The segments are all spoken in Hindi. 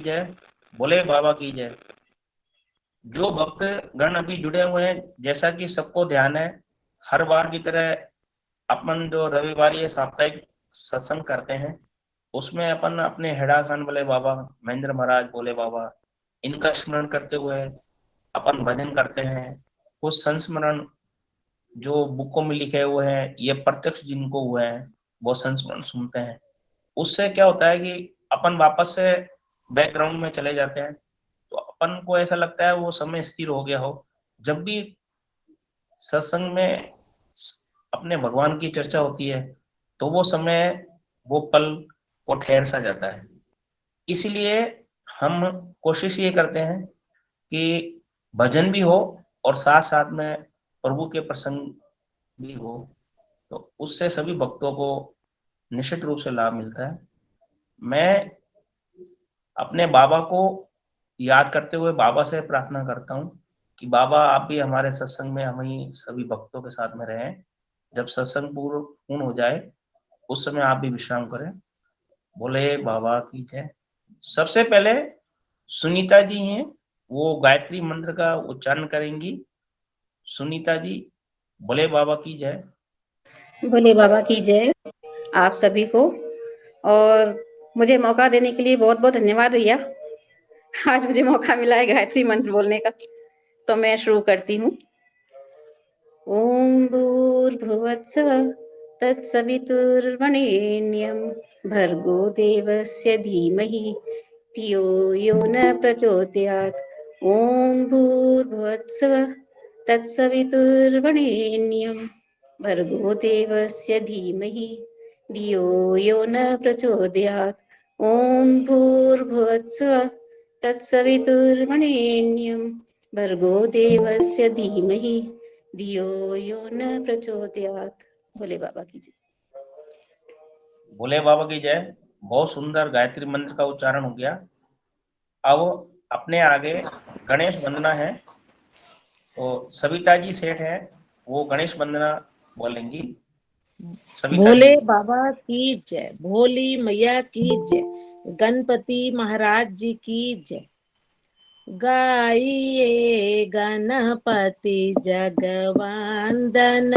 जय, बोले बाबा की जय। जो भक्त गण अभी जुड़े हुए हैं, जैसा कि सबको ध्यान है, हर बार की तरह अपन जो रविवार ये साप्ताहिक सत्संग करते हैं, उसमें अपन अपने हेड़ा खान बोले बाबा, महेंद्र महाराज बोले बाबा, इनका स्मरण करते हुए अपन भजन करते हैं। कुछ संस्मरण जो बुकों में लिखे हुए हैं, ये प्रत्यक्ष जिनको हुए हैं, वो संस्मरण सुनते हैं। उससे क्या होता है कि अपन वापस से बैकग्राउंड में चले जाते हैं, तो अपन को ऐसा लगता है वो समय स्थिर हो गया हो। जब भी सत्संग में अपने भगवान की चर्चा होती है, तो वो समय, वो पल, वो ठहर सा जाता है। इसीलिए हम कोशिश ये करते हैं कि भजन भी हो और साथ साथ में प्रभु के प्रसंग भी हो, तो उससे सभी भक्तों को निश्चित रूप से लाभ मिलता है। मैं अपने बाबा को याद करते हुए बाबा से प्रार्थना करता हूँ कि बाबा आप भी हमारे सत्संग में, हम ही सभी भक्तों के साथ में रहें। जब सत्संग पूर्ण हो जाए, उस समय आप भी विश्राम करें। बोले बाबा की जय। सबसे पहले सुनीता जी हैं, वो गायत्री मंत्र का उच्चारण करेंगी। सुनीता जी, बोले बाबा की जय। भोले बाबा की जय आप सभी को। और मुझे मौका देने के लिए बहुत बहुत धन्यवाद भैया। आज मुझे मौका मिला है गायत्री मंत्र बोलने का, तो मैं शुरू करती हूँ। ओम भूर्भुवत्सवः तत्सवितुर्वरेण्यं भर्गो देवस्य धीमहि धियो यो न प्रचोदयात्। ओम भूर्भुवत्सवः तत्सवितुर्वरेण्यं भर्गो देवस्य धीमहि धियो यो न प्रचोदयात्। ओम भूर्भुवत्सवः तत्सवितुर्वरेण्यं भर्गो देवस्य धीमहि धियो यो न प्रचोदयात्। भोले बाबा की जय। भोले बाबा की जय। बहुत सुंदर गायत्री मंत्र का उच्चारण हो गया। अब अपने आगे गणेश वंदना है, तो सविता जी सेठ है, वो गणेश वंदना बोलेंगी। सविता भोले जी। बाबा की जय, भोली मैया की जय, गणपति महाराज जी की जय। गाइए गणपति जगवंदन,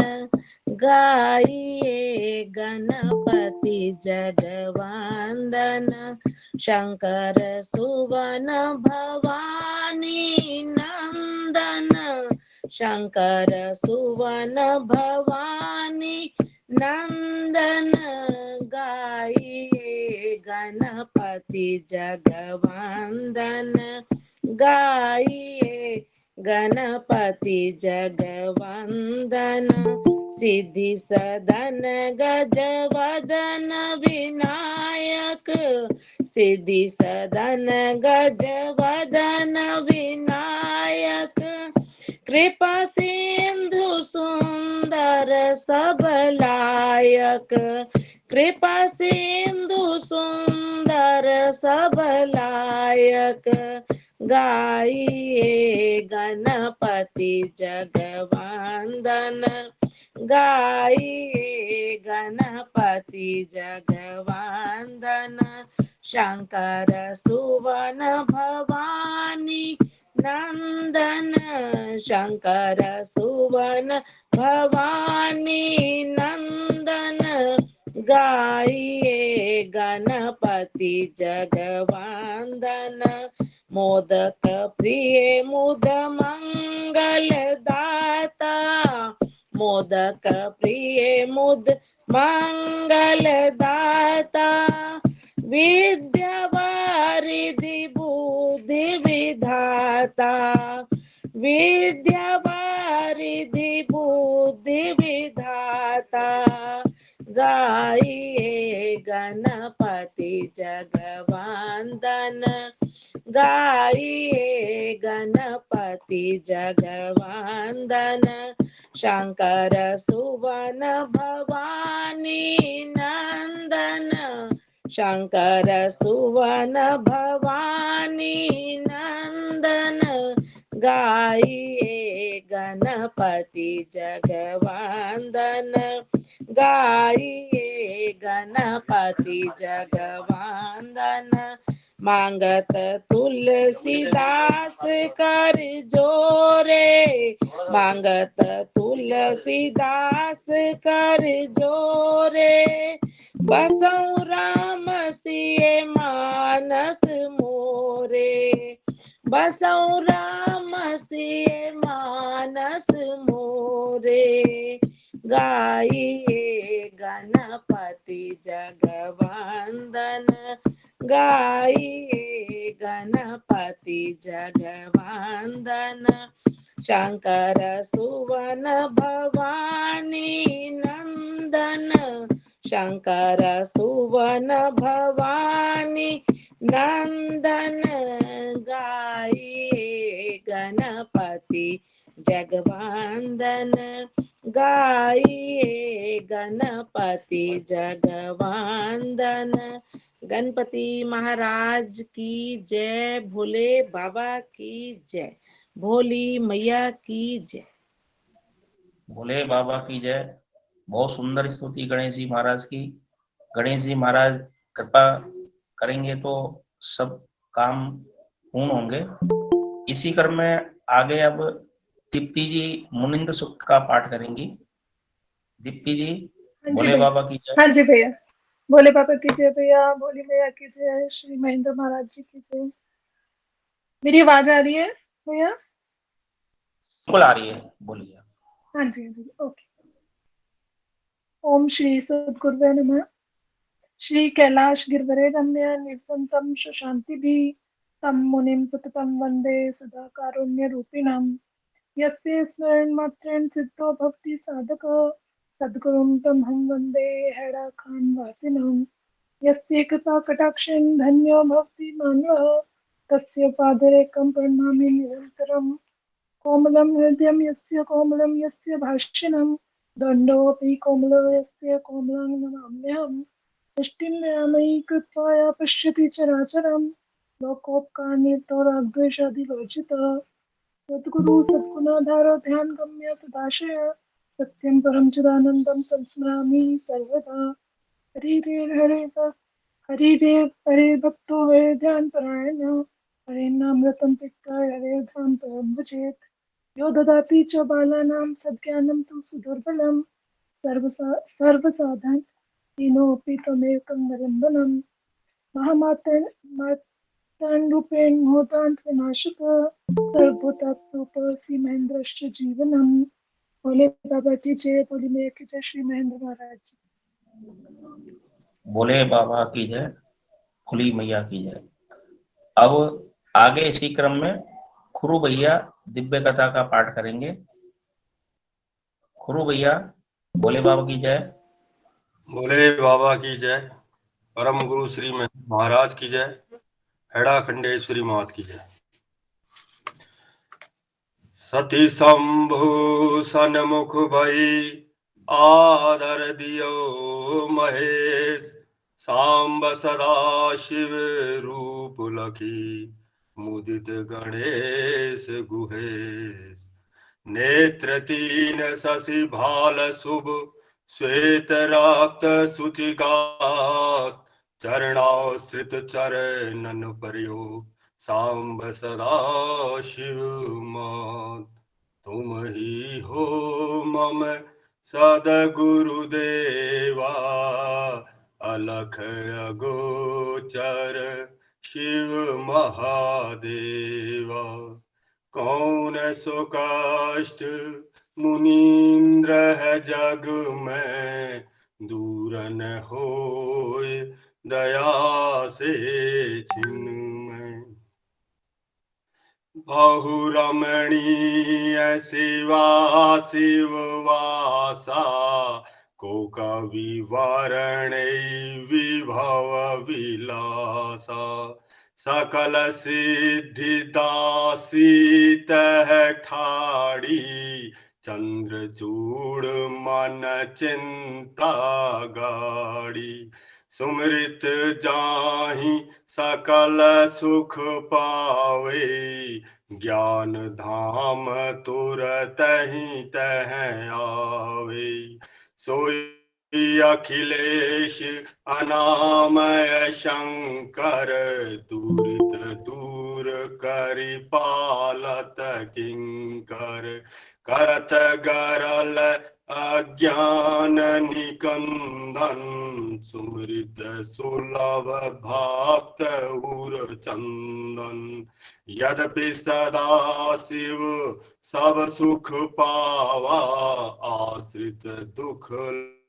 गाइए गणपति जगवंदन, शंकर सुवन भवानी नंदन, शंकर सुवन भवानी नंदन, गाइए गणपति जगवंदन, गाइए गणपति जगवंदन, सिद्धि सदन गजवदन विनायक, सिद्धि सदन गजवदन विनायक, कृपा सिंधु सुंदर सबलायक, कृपा सिंधु सुंदर सबलायक, गाइए गणपति जगवंदन, गाइए गणपति जगवंदन, शंकर सुवन भवानी नंदन, शंकर सुवन भवानी नंदन, गाइए गणपति जगवंदन, मोदक प्रिय मुद मंगल दाता, मोदक प्रिय मुद मंगल दाता, विद्या वारिधि बुद्धि विधाता, विद्या वारिधि बुद्धि विधाता, गाइए गणपति जगवंदन, गाइए गणपति जगवंदन, शंकर सुवन भवानी नंदन, शंकर सुवन भवानी नंदन, गाइए गणपति जगवंदन, गाइए गणपति जगवंदन, मांगत तुलसीदास कर जोरे, मांगत तुलसीदास कर जोरे, बसऊ राम सिए मानस मोरे, बसऊ राम सिए मानस मोरे, गाइए गणपति जगवंदन, गाइए गणपति जगवंदन, शंकर सुवन भवानी नंदन, शंकर सुवन भवानी नंदन, गाइए गणपति जगवंदन, गाइए गणपति जगवंदन। गणपति महाराज की जय, भोले बाबा की जय, भोली मैया की जय। भोले बाबा की जय। बहुत सुंदर स्तुति गणेश जी महाराज की। गणेश जी महाराज कृपा करेंगे तो सब काम पूर्ण होंगे। इसी क्रम में आगे अब दीप्ति जी मुनिंद्र सूक्त का पाठ करेंगी। दीप्ति जी, भोले बाबा की जय। हाँ जी भैया, भोले बाबा की जय भैया, भोली मैया की जय, श्री महेंद्र महाराज जी की जय। मेरी आवाज आ रही है भैया? बिल्कुल आ रही है, बोलिए। हाँ जी भैया, ओके। ओम श्री सद्गुरुवे नमः। श्री कैलाश गिरवरे रम्य निरसंतम शांति भी तम मुनिम सततम वंदे सदा कारुण्य रूपिणम, यस्य स्मरण मात्रेण सिद्धो भक्ति साधक, सद्गुरुं तमहं वंदे हैराखान वासिनम्, यस्य कृपा कटाक्षेण धन्यो भवति मानवः, तस्य पादरेकं प्रणमामि निरन्तरम्। कोमलं हृदयं यस्य कोमलं यस्य भाषिणं, दण्डोऽपि कोमलो यस्य कोमलं नमाम्यहम्। दृष्टिं दयामयी कृत्वा या पश्यति चराचरं, लोकोपकारनिरतो रागद्वेषादिवर्जितः, सद्गुरु सद्गुणाधारो ध्यान गम्य सदाशय, सत्यं परं चिदानन्दं संस्मरामि सर्वदा। हरे भक्तो हरे ध्यान परायण, हरे नामृतं पित्वा हरे धाम परं भजेत्। यो ददाति च बालानां सद्ज्ञानं तु सुदुर्बलं, सर्वसाधन तीनोऽपि त्वमेकं वरन्दनं। महामातङ्गरूपेण मोदान्तविनाशक, सर्वभूतात्मरूपसी महेन्द्रश्च जीवनम्। भोले बाबा की जय, भोली मैया की जय, श्री महेंद्र महाराज जी। भोले बाबा की जय, भोली मैया की जय। अब आगे इसी क्रम में खुरू भैया दिव्य कथा का पाठ करेंगे। खुरू भैया, भोले बाबा की जय। भोले बाबा की जय, परम गुरु श्री महाराज की जय, हेड़ा खंडेश्वरी मात की जय। सती शंभु सन्मुख भई आदर दियो महेश, सांब सदा शिव रूप लखी मुदित गणेश गुहेश। नेत्र तीन शशि भाल शुभ, श्वेत रक्त शुचिगात, चरणाश्रित चरणन पर्यो सांब सदा शिव मात। तुम ही हो मम सदगुरुदेवा, अलख अगोचर शिव महादेवा। कौन सो कष्ट मुनीन्द्र है जग में, दूर न होए दया से छिन्मय। बहु रमणीय शिवा शिववासा, को कवि वरणै विभव विलासा। सकल सिद्धि दासी तह ठाड़ी, चंद्रचूड़ मन चिंता गाड़ी। सुमृत जाहि सकल सुख पावे, ज्ञान धाम तुरत ही तह आवे। सोई अखिलेश अनामय शंकर दुरित दूर करि पालत किंकर करत गरल अज्ञान निकंदन सुमृत सुलभ भक्त उर चंदन यद्यपि सदा शिव सब सुख पावा आश्रित दुख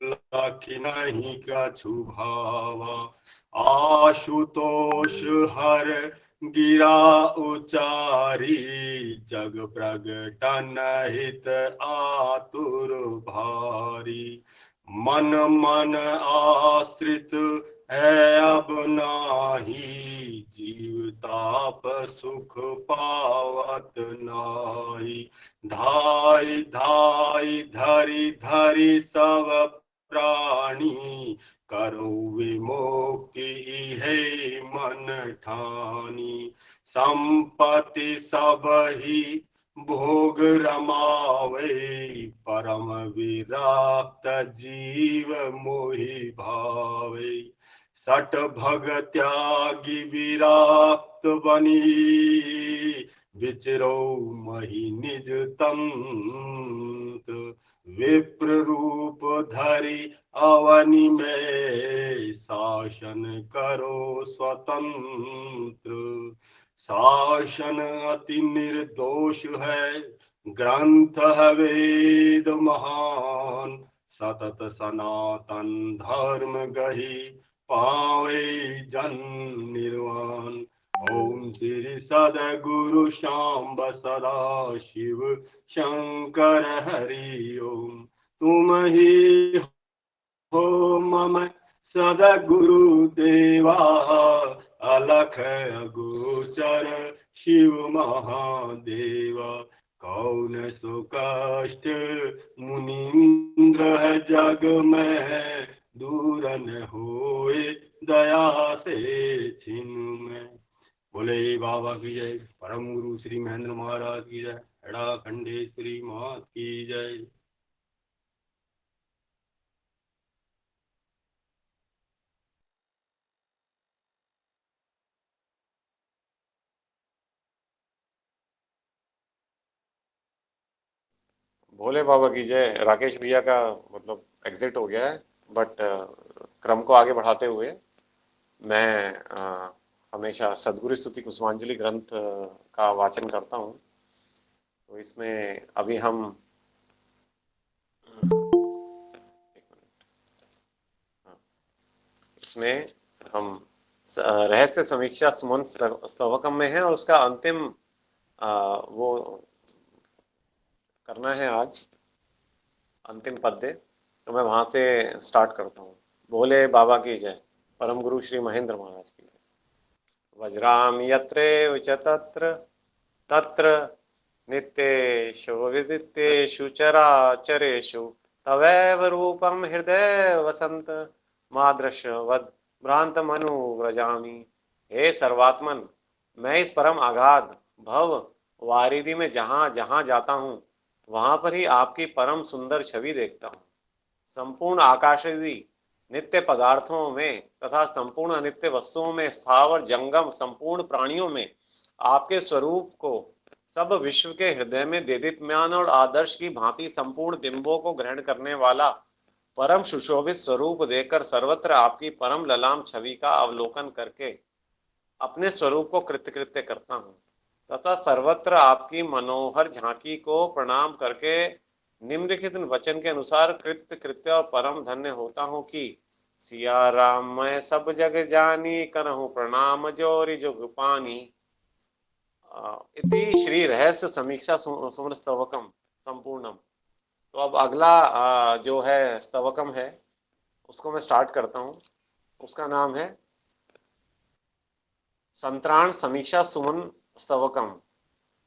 लाखी नहीं कछु भावा आशुतोष हर गिरा उचारी जग प्रगटन हित आतुर भारी मन मन आश्रित है अब नाही जीव ताप सुख पावत नाही धाई धाई धरि धरि सब प्राणी करो विमुक्ति है मन ठानी संपत्ति सब ही भोग रमावे परम विराक्त जीव मोहि भावे सठ भग त्यागी विराक्त बनी विचरो मही निज तंत्र विप्र रूप धरि अवनि में शासन करो स्वतंत्र शासन अति निर्दोष है ग्रंथ है वेद महान सतत सनातन धर्म गही पावे जन निर्वाण ओम श्री सदगुरु शांब सदा शिव शंकर हरि ओम तुम ही हो मम सदगुरु देवा अलख अगोचर शिव महादेवा कौन सो कष्ट मुनीन्द्र है जग में दूर न होए दया से छिन में बोले बाबा की जय परम गुरु श्री महेंद्र महाराज की जय हेड़ा खंडेश्वरी मात की जय। भोले बाबा की जय। राकेश भैया का मतलब एग्जिट हो गया है, बट क्रम को आगे बढ़ाते हुए मैं हमेशा सदगुरु स्तुति कुसुमांजलि ग्रंथ का वाचन करता हूँ। तो इसमें अभी हम इसमें हम रहस्य समीक्षा सुमन स्तवकम में है और उसका अंतिम वो करना है आज, अंतिम पद्य। तो मैं वहां से स्टार्ट करता हूँ। भोले बाबा की जय, परम गुरु श्री महेंद्र महाराज की जय। वज्राम यत्रे च तत्र तत्र नित्येषु विदितेषु चराचरेषु तवैव रूपम हृदय वसंत मादृश वद भ्रांत मनु व्रजामि। हे सर्वात्मन, मैं इस परम आगाध भव वारिधि में जहाँ जहाँ जाता हूँ वहां पर ही आपकी परम सुंदर छवि देखता हूँ। संपूर्ण आकाशादि नित्य पदार्थों में तथा संपूर्ण अनित्य वस्तुओं में, स्थावर जंगम संपूर्ण प्राणियों में आपके स्वरूप को, सब विश्व के हृदय में देदीप्यमान और आदर्श की भांति संपूर्ण बिंबों को ग्रहण करने वाला परम सुशोभित स्वरूप देखकर सर्वत्र आपकी परम ललाम छवि का अवलोकन करके अपने स्वरूप को कृतकृत्य करता हूँ तथा सर्वत्र आपकी मनोहर झांकी को प्रणाम करके निम्नलिखित वचन के अनुसार कृत्य कृत्य और परम धन्य होता हूँ कि सिया राम मैं सब जग जानी करहूँ प्रणाम जोरी जुग पानी। इति श्री रहस्य समीक्षा सुमन स्तवकम संपूर्णम। तो अब अगला जो है स्तवकम है उसको मैं स्टार्ट करता हूँ। उसका नाम है संत्राण समीक्षा सुमन स्तवकम।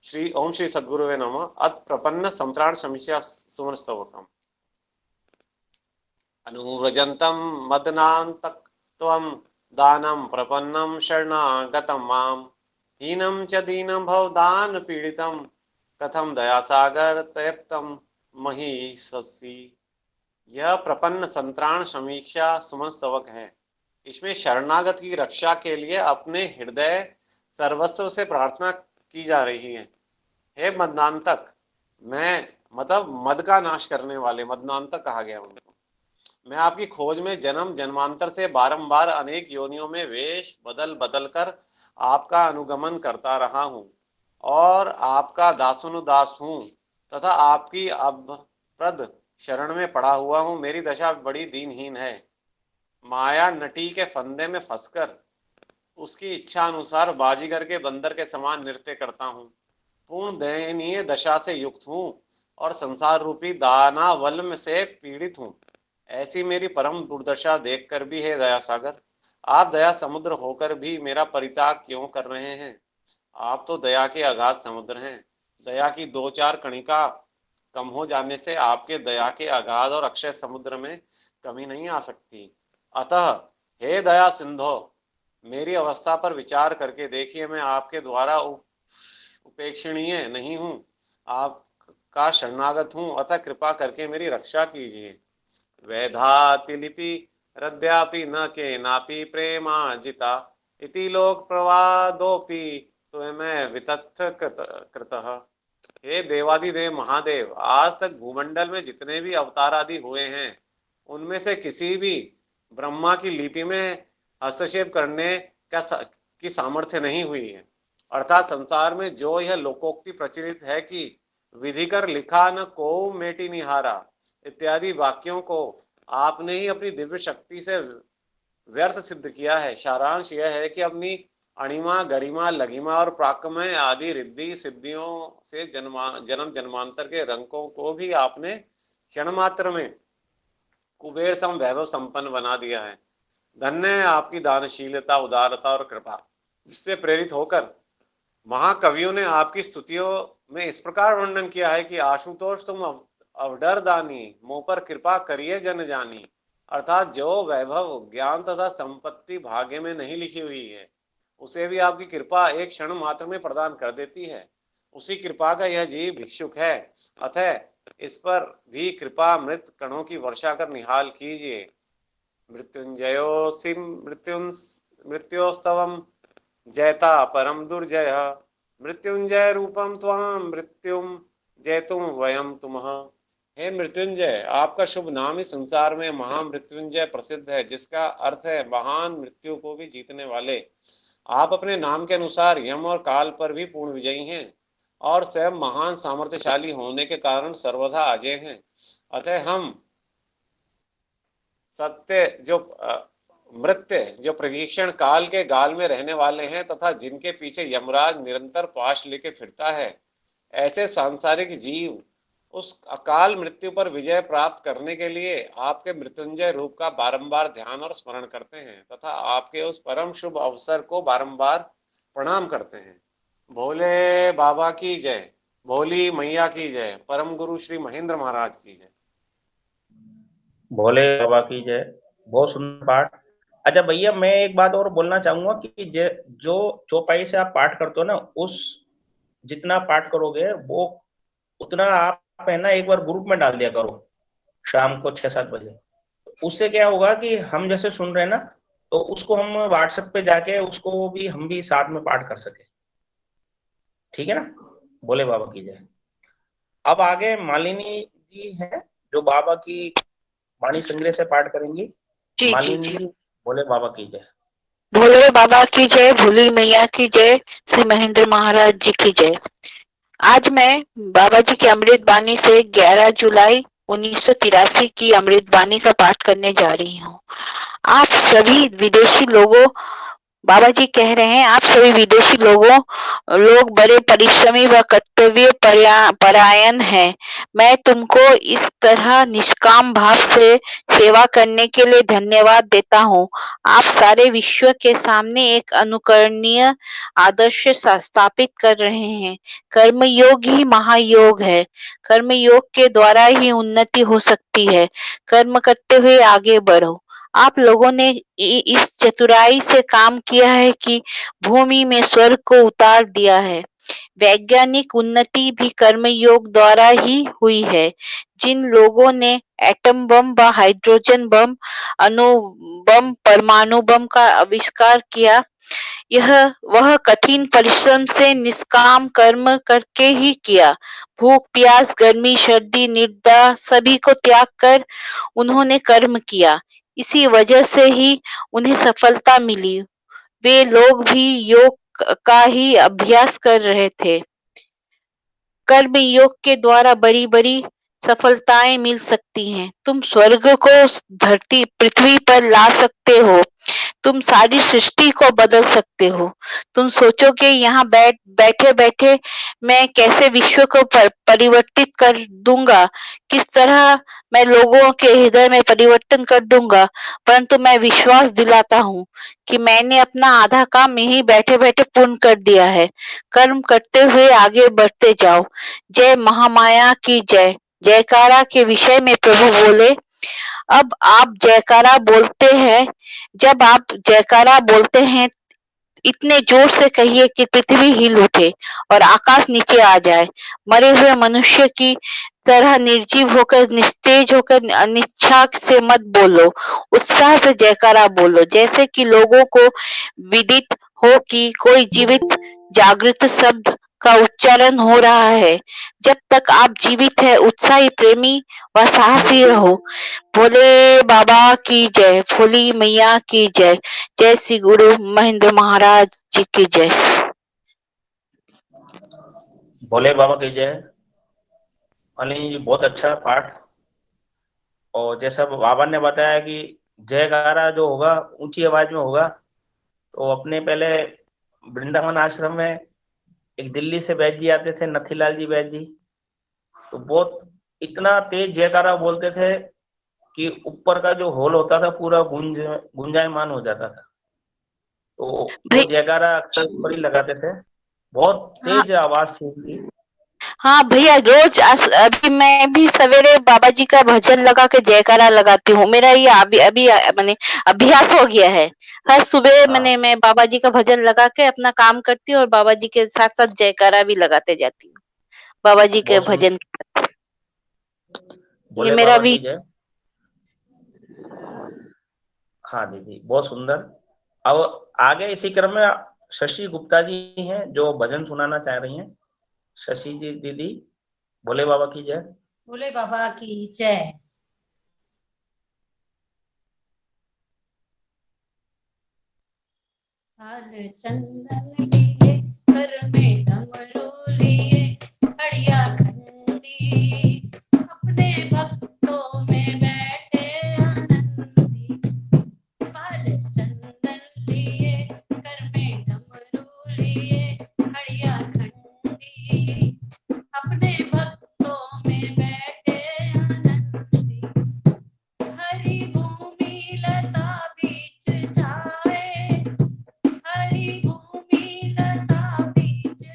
श्री ओम श्री सद्गुरुवे नमः। अत प्रपन्न संत्राण समीक्षा सुमन स्तवकम। अनुव्रजंतम मदनांतक त्वं दानम प्रपन्नम शरणागतम माम हीनम च दीनम भव दान पीड़ितम कथम दयासागर तयक्तम महिषसी। यह प्रपन्न संत्राण समीक्षा सुमन स्तवक है। इसमें शरणागत की रक्षा के लिए अपने हृदय सर्वस्व से प्रार्थना की जा रही है। हे मदनांतक, मैं मतलब मद का नाश करने वाले, मदनांतक कहा गया उनको, मैं आपकी खोज में जन्म जन्मांतर से बारंबार अनेक योनियों में वेश बदल बदल कर आपका अनुगमन करता रहा हूँ और आपका दासोनुदास हूँ तथा आपकी अभप्रद शरण में पड़ा हुआ हूँ। मेरी दशा बड़ी दीनहीन है। माया नटी के फंदे में फंसकर उसकी इच्छा अनुसार बाजीगर के बंदर के समान नृत्य करता हूँ। पूर्ण दयनीय दशा से युक्त हूँ और संसार रूपी दानावल्म से पीड़ित हूँ। ऐसी मेरी परम दुर्दशा देखकर भी, हे दया सागर, आप दया समुद्र होकर भी मेरा परित्याग क्यों कर रहे हैं? आप तो दया के अगाध समुद्र हैं। दया की दो चार कणिका कम हो जाने से आपके दया के अगाध और अक्षय समुद्र में कमी नहीं आ सकती। अतः हे दया सिंधो, मेरी अवस्था पर विचार करके देखिए, मैं आपके द्वारा उपेक्षणीय नहीं हूँ, आपका शरणागत हूँ, अतः कृपा करके मेरी रक्षा कीजिए। वैधातिलिपि हृदयापि न के नापि प्रेमाजिता इति लोक प्रवादोपि त्वमें वितथ कृतः। हे देवादिदेव महादेव, आज तक भूमंडल में जितने भी अवतार आदि हुए हैं उनमें से किसी भी ब्रह्मा की लिपि में हस्तक्षेप करने की सामर्थ्य नहीं हुई है। अर्थात संसार में जो यह लोकोक्ति प्रचलित है कि विधि कर लिखा न को मेटी निहारा इत्यादि वाक्यों को आपने ही अपनी दिव्य शक्ति से व्यर्थ सिद्ध किया है। सारांश यह है कि अपनी अणिमा गरिमा लघिमा और प्राकमय आदि रिद्धि सिद्धियों से जन्म जन्मांतर के रंकों को भी आपने क्षण मात्र में कुबेर सम वैभव संपन्न बना दिया है। धन्य है आपकी दानशीलता, उदारता और कृपा, जिससे प्रेरित होकर महाकवियों ने आपकी स्तुतियों में इस प्रकार वर्णन किया है कि आशुतोष तुम अवडर दानी, मुंह पर कृपा करिए जन जानी। अर्थात जो वैभव ज्ञान तथा संपत्ति भाग्य में नहीं लिखी हुई है उसे भी आपकी कृपा एक क्षण मात्र में प्रदान कर देती है। उसी कृपा का यह जीव भिक्षुक है, अतः इस पर भी कृपा मृत कणों की वर्षा कर निहाल कीजिए। मृत्युंजयोऽसि मृत्योस्तवम जयता परम दुर्जय, मृत्युंजय रूपम त्वां मृत्युम जयतुम वयम तुमः। हे मृत्युंजय, आपका शुभ नाम ही संसार में महामृत्युंजय प्रसिद्ध है, जिसका अर्थ है महान मृत्यु को भी जीतने वाले। आप अपने नाम के अनुसार यम और काल पर भी पूर्ण विजयी हैं और स्वयं महान सामर्थ्यशाली होने के कारण सर्वथा अजय हैं। अतः हम सत्य जो मृत्य जो प्रशिक्षण काल के गाल में रहने वाले हैं तथा जिनके पीछे यमराज निरंतर पाश लेके फिरता है, ऐसे सांसारिक जीव उस अकाल मृत्यु पर विजय प्राप्त करने के लिए आपके मृत्युंजय रूप का बारंबार ध्यान और स्मरण करते हैं तथा आपके उस परम शुभ अवसर को बारंबार प्रणाम करते हैं। भोले बाबा की जय, भोली मैया की जय, परम गुरु श्री महेंद्र महाराज की जय। भोले बाबा की जय। बहुत सुंदर पाठ। अच्छा भैया, मैं एक बात और बोलना चाहूंगा कि जो चौपाई से आप पाठ करते हो ना, उस जितना पाठ करोगे वो उतना आप है ना एक बार ग्रुप में डाल दिया करो शाम को 6-7 बजे। उससे क्या होगा कि हम जैसे सुन रहे हैं ना, तो उसको हम व्हाट्सएप पे जाके उसको भी हम भी साथ में पाठ कर सके। ठीक है ना? भोले बाबा की जय। अब आगे मालिनी जी हैं जो बाबा की वाणी संग्रह से पाठ करेंगी। जी मालिनी जी जी, भोले बाबा की जय। भोले बाबा की जय, भोली मैया की जय, श्री महेंद्र महाराज जी की जय। आज मैं बाबा जी की अमृत बानी से 11 जुलाई 1983 की अमृत बानी का पाठ करने जा रही हूँ। आप सभी विदेशी लोगों, बाबा जी कह रहे हैं, आप सभी विदेशी लोग बड़े परिश्रमी व कर्तव्य परायण हैं। मैं तुमको इस तरह निष्काम भाव से सेवा करने के लिए धन्यवाद देता हूँ। आप सारे विश्व के सामने एक अनुकरणीय आदर्श स्थापित कर रहे हैं। कर्मयोग ही महायोग है। कर्मयोग के द्वारा ही उन्नति हो सकती है। कर्म करते हुए आगे बढ़ो। आप लोगों ने इस चतुराई से काम किया है कि भूमि में स्वर्ग को उतार दिया है। वैज्ञानिक उन्नति भी कर्मयोग द्वारा ही हुई है। जिन लोगों ने एटम बम व हाइड्रोजन बम, अणु बम, परमाणु बम का आविष्कार किया, वह कठिन परिश्रम से निष्काम कर्म करके ही किया। भूख प्यास गर्मी सर्दी निद्रा सभी को त्याग कर उन्होंने कर्म किया। इसी वजह से ही उन्हें सफलता मिली। वे लोग भी योग का ही अभ्यास कर रहे थे। कर्म योग के द्वारा बड़ी बड़ी सफलताएं मिल सकती हैं। तुम स्वर्ग को धरती पृथ्वी पर ला सकते हो। तुम सारी सृष्टि को बदल सकते हो। तुम सोचोगे यहाँ बैठे बैठे मैं कैसे विश्व को परिवर्तित कर दूंगा, किस तरह मैं लोगों के हृदय में परिवर्तन कर दूंगा, परंतु मैं विश्वास दिलाता हूँ कि मैंने अपना आधा काम यहीं बैठे बैठे पूर्ण कर दिया है। कर्म करते हुए आगे बढ़ते जाओ। जय महामाया की जय। जयकारा के विषय में प्रभु बोले, अब आप जयकारा बोलते हैं, जब आप जयकारा बोलते हैं इतने जोर से कहिए कि पृथ्वी हिल उठे और आकाश नीचे आ जाए। मरे हुए मनुष्य की तरह निर्जीव होकर निस्तेज होकर अनिच्छा से मत बोलो, उत्साह से जयकारा बोलो, जैसे कि लोगों को विदित हो कि कोई जीवित जागृत शब्द का उच्चारण हो रहा है। जब तक आप जीवित है उत्साही प्रेमी व साहसी रहो। भोले बाबा की जय। भोली मैया की जय। जय श्री गुरु महेंद्र महाराज जी की जय। भोले बाबा की जय। अनिल जी बहुत अच्छा पाठ। और जैसा बाबा ने बताया कि जयकारा जो होगा ऊंची आवाज में होगा, तो अपने पहले वृंदावन आश्रम में एक दिल्ली से वैद्य जी आते थे, नथीलाल जी वैद्य जी, तो बहुत इतना तेज जयकारा बोलते थे कि ऊपर का जो हॉल होता था पूरा गुंजायमान हो जाता था। तो वो जयकारा अक्सर ऊपर ही लगाते थे, बहुत तेज आवाज से उनकी। हाँ भैया, रोज अभी मैं भी सवेरे बाबा जी का भजन लगा के जयकारा लगाती हूँ। मेरा ये अभी मैंने अभ्यास हो गया है। हर सुबह मैं बाबा जी का भजन लगा के अपना काम करती हूँ और बाबा जी के साथ साथ जयकारा भी लगाते जाती हूँ बाबा जी के भजन के साथ। ये मेरा भी। हाँ दीदी बहुत सुंदर। अब आगे इसी क्रम में शशि गुप्ता जी हैं जो भजन सुनाना चाह रही हैं। शशि जी दीदी, भोले बाबा की जय। भोले बाबा की जय। चंदन लिए कर में डमरू लिए हड़िया खंडी, अपने भक्तों में बैठे आनंदी। बाल चंदन लिए कर में डमरू लिए हड़िया खंडी, अपने भक्तों में बैठे आनंदी। हरि भूमि लता बीच जाए, हरि भूमि लता बीच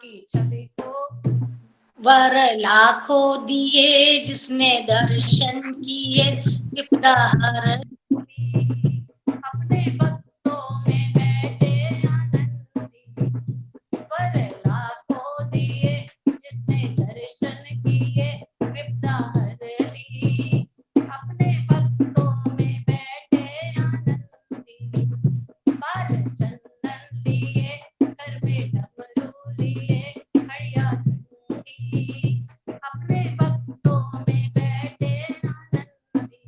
की छवि को वर लाखों दिए जिसने दर्शन किए विपदा हर अपने भक्तों में बैठे आनंदी। वर लाखों दिए जिसने दर्शन किए विपदा हर ली। अपने भक्तों में बैठे आनंदी। बाल चंदन लिए कर में डमरू लिए हड़िया घंटी। अपने भक्तों में बैठे आनंदी।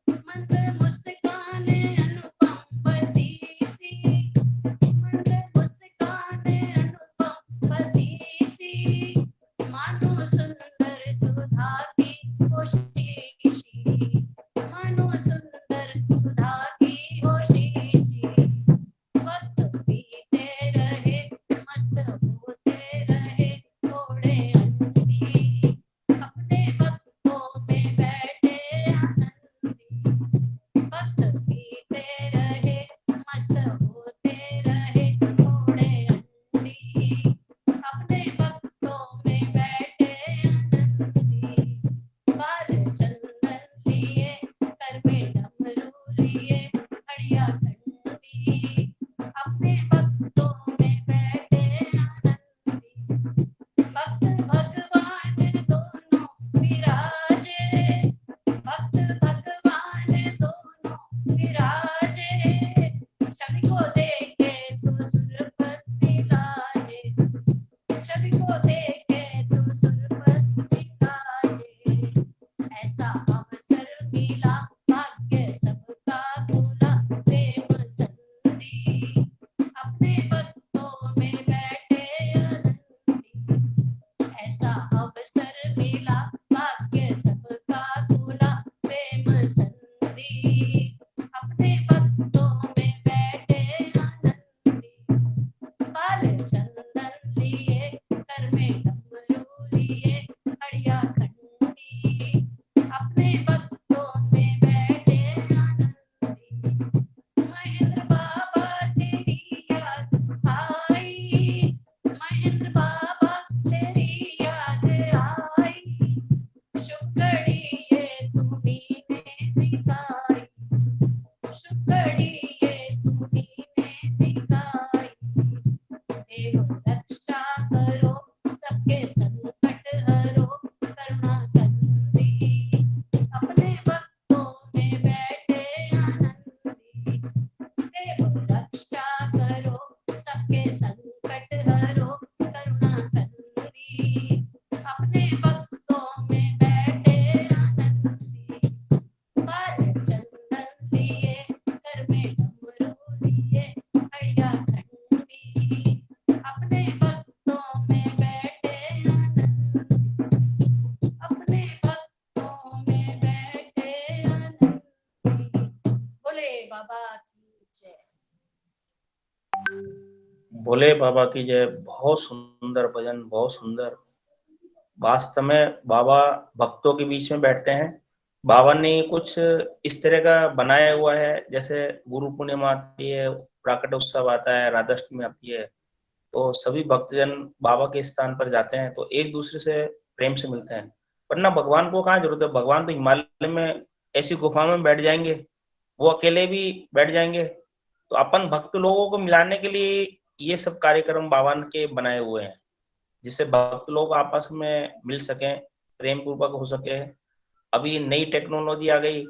मंद मुस्काने अनुपम बतीसी। मंद मुस्काने अनुपम बतीसी। मानो सुंदर सुधा की होशीशी। मानो सुंदर सुधा की होशीशी। वक्त बीते रहे मस्त होते रहे थोड़े अंधी। अपने भक्तों में बैठे आनंदी। वक्त बीते रहे मस्त होते रहे थोड़े अंधी। अपने भक्तों में बैठे आनंदी। बाल चंदन लिए कर में डमरू लिए हड़िया घंटी। अपने भक्तों में बैठे आनंदी। भक्त भगवान दोनों विराजे। भक्त भगवान दोनों विराजे। छवि को देखे तो सुरपति लाजे। छवि को देखे तो सुरपति लाजे। ऐसा अवसर मिला भाग्य सबका खुला प्रेम संधि। अपने भक्तों में बैठे आनंदी। ऐसा अवसर मिला भाग्य सबका खुला प्रेम संधि। अपने भक्तों में बैठे आनंदी। बाल चंदन लिए कर में डमरू लिए हड़िया घंटी। अपने भक्तों में बैठे आनंदी। महेंद्र बाबा तेरी याद आई। महेंद्र बाबा तेरी याद आई। शुभ घड़ी ये तुम्ही ने दिखाई। शुभ घड़ी ये तुम्ही ने दिखाई। देव रक्षा करो सबके संकट हरो करुणा कंदी। अपने भक्तों में बैठे आनंदी। देव रक्षा करो सबके संकट हरो करुणा कंदी। अपने भक्तों में बैठे आनंदी। बाल चंदन लिए कर में डमरू लिए हड़िया घंटी। अपने भक्तों में बैठे आनंदी। अपने भक्तों में बैठे आनंदी। बोले बाबा की जय। भोले बाबा की जय। बहुत सुंदर भजन, बहुत सुंदर। वास्तव में बाबा भक्तों के बीच में बैठते हैं। बाबा ने कुछ इस तरह का बनाया हुआ है, जैसे गुरु पूर्णिमा आती है, प्राकट उत्सव आता है, राधाष्टमी आती है, तो सभी भक्तजन बाबा के स्थान पर जाते हैं तो एक दूसरे से प्रेम से मिलते हैं। वरना भगवान को कहाँ जरूरत है, भगवान तो हिमालय में ऐसी गुफा में बैठ जाएंगे, वो अकेले भी बैठ जाएंगे। तो अपन भक्त लोगों को मिलाने के लिए ये सब कार्यक्रम बाबा के बनाए हुए हैं, जिससे भक्त लोग आपस में मिल सकें, प्रेम पूर्वक हो सके। अभी नई टेक्नोलॉजी आ गई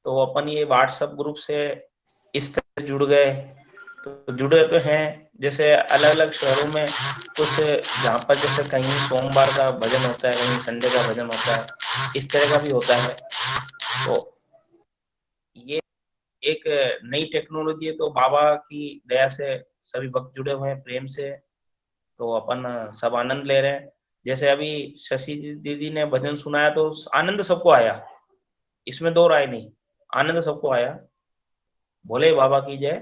तो अपन ये व्हाट्सएप ग्रुप से इस तरह जुड़ गए, तो जुड़े तो हैं। जैसे अलग अलग शहरों में कुछ, जहाँ पर जैसे कहीं सोमवार का भजन होता है, कहीं संडे का भजन होता है, इस तरह का भी होता है। तो ये एक नई टेक्नोलॉजी है, तो बाबा की दया से सभी भक्त जुड़े हुए हैं प्रेम से, तो अपन सब आनंद ले रहे हैं। जैसे अभी शशि दीदी ने भजन सुनाया तो आनंद सबको आया, इसमें दो राय नहीं, आनंद सबको आया। भोले बाबा की जय।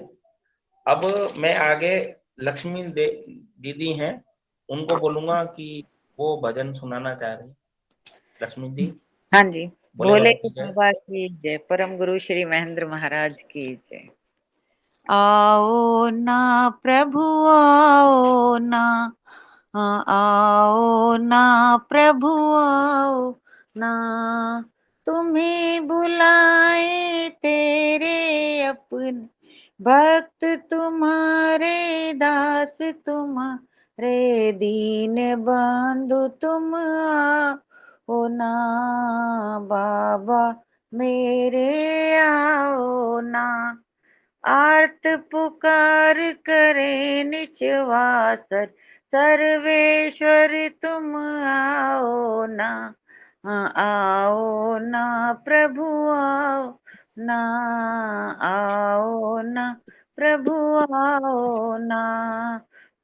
अब मैं आगे लक्ष्मी दीदी हैं, उनको बोलूंगा कि वो भजन सुनाना चाह रही। लक्ष्मी दी। हाँ जी। भोले बाबा की जय। बाबा की जय। परम गुरु श्री महेंद्र महाराज की जय। आओ ना प्रभु आओ ना, हाँ आओ ना प्रभु आओ ना, तुम्हें बुलाए तेरे अपने भक्त तुम्हारे दास तुम्हारे दीन बंधु तुम आओ ना बाबा मेरे आओ ना। आर्त पुकार करे निश्वासर सर्वेश्वर तुम आओ ना। हाँ आओ ना प्रभु आओ ना, आओ ना प्रभु आओ ना।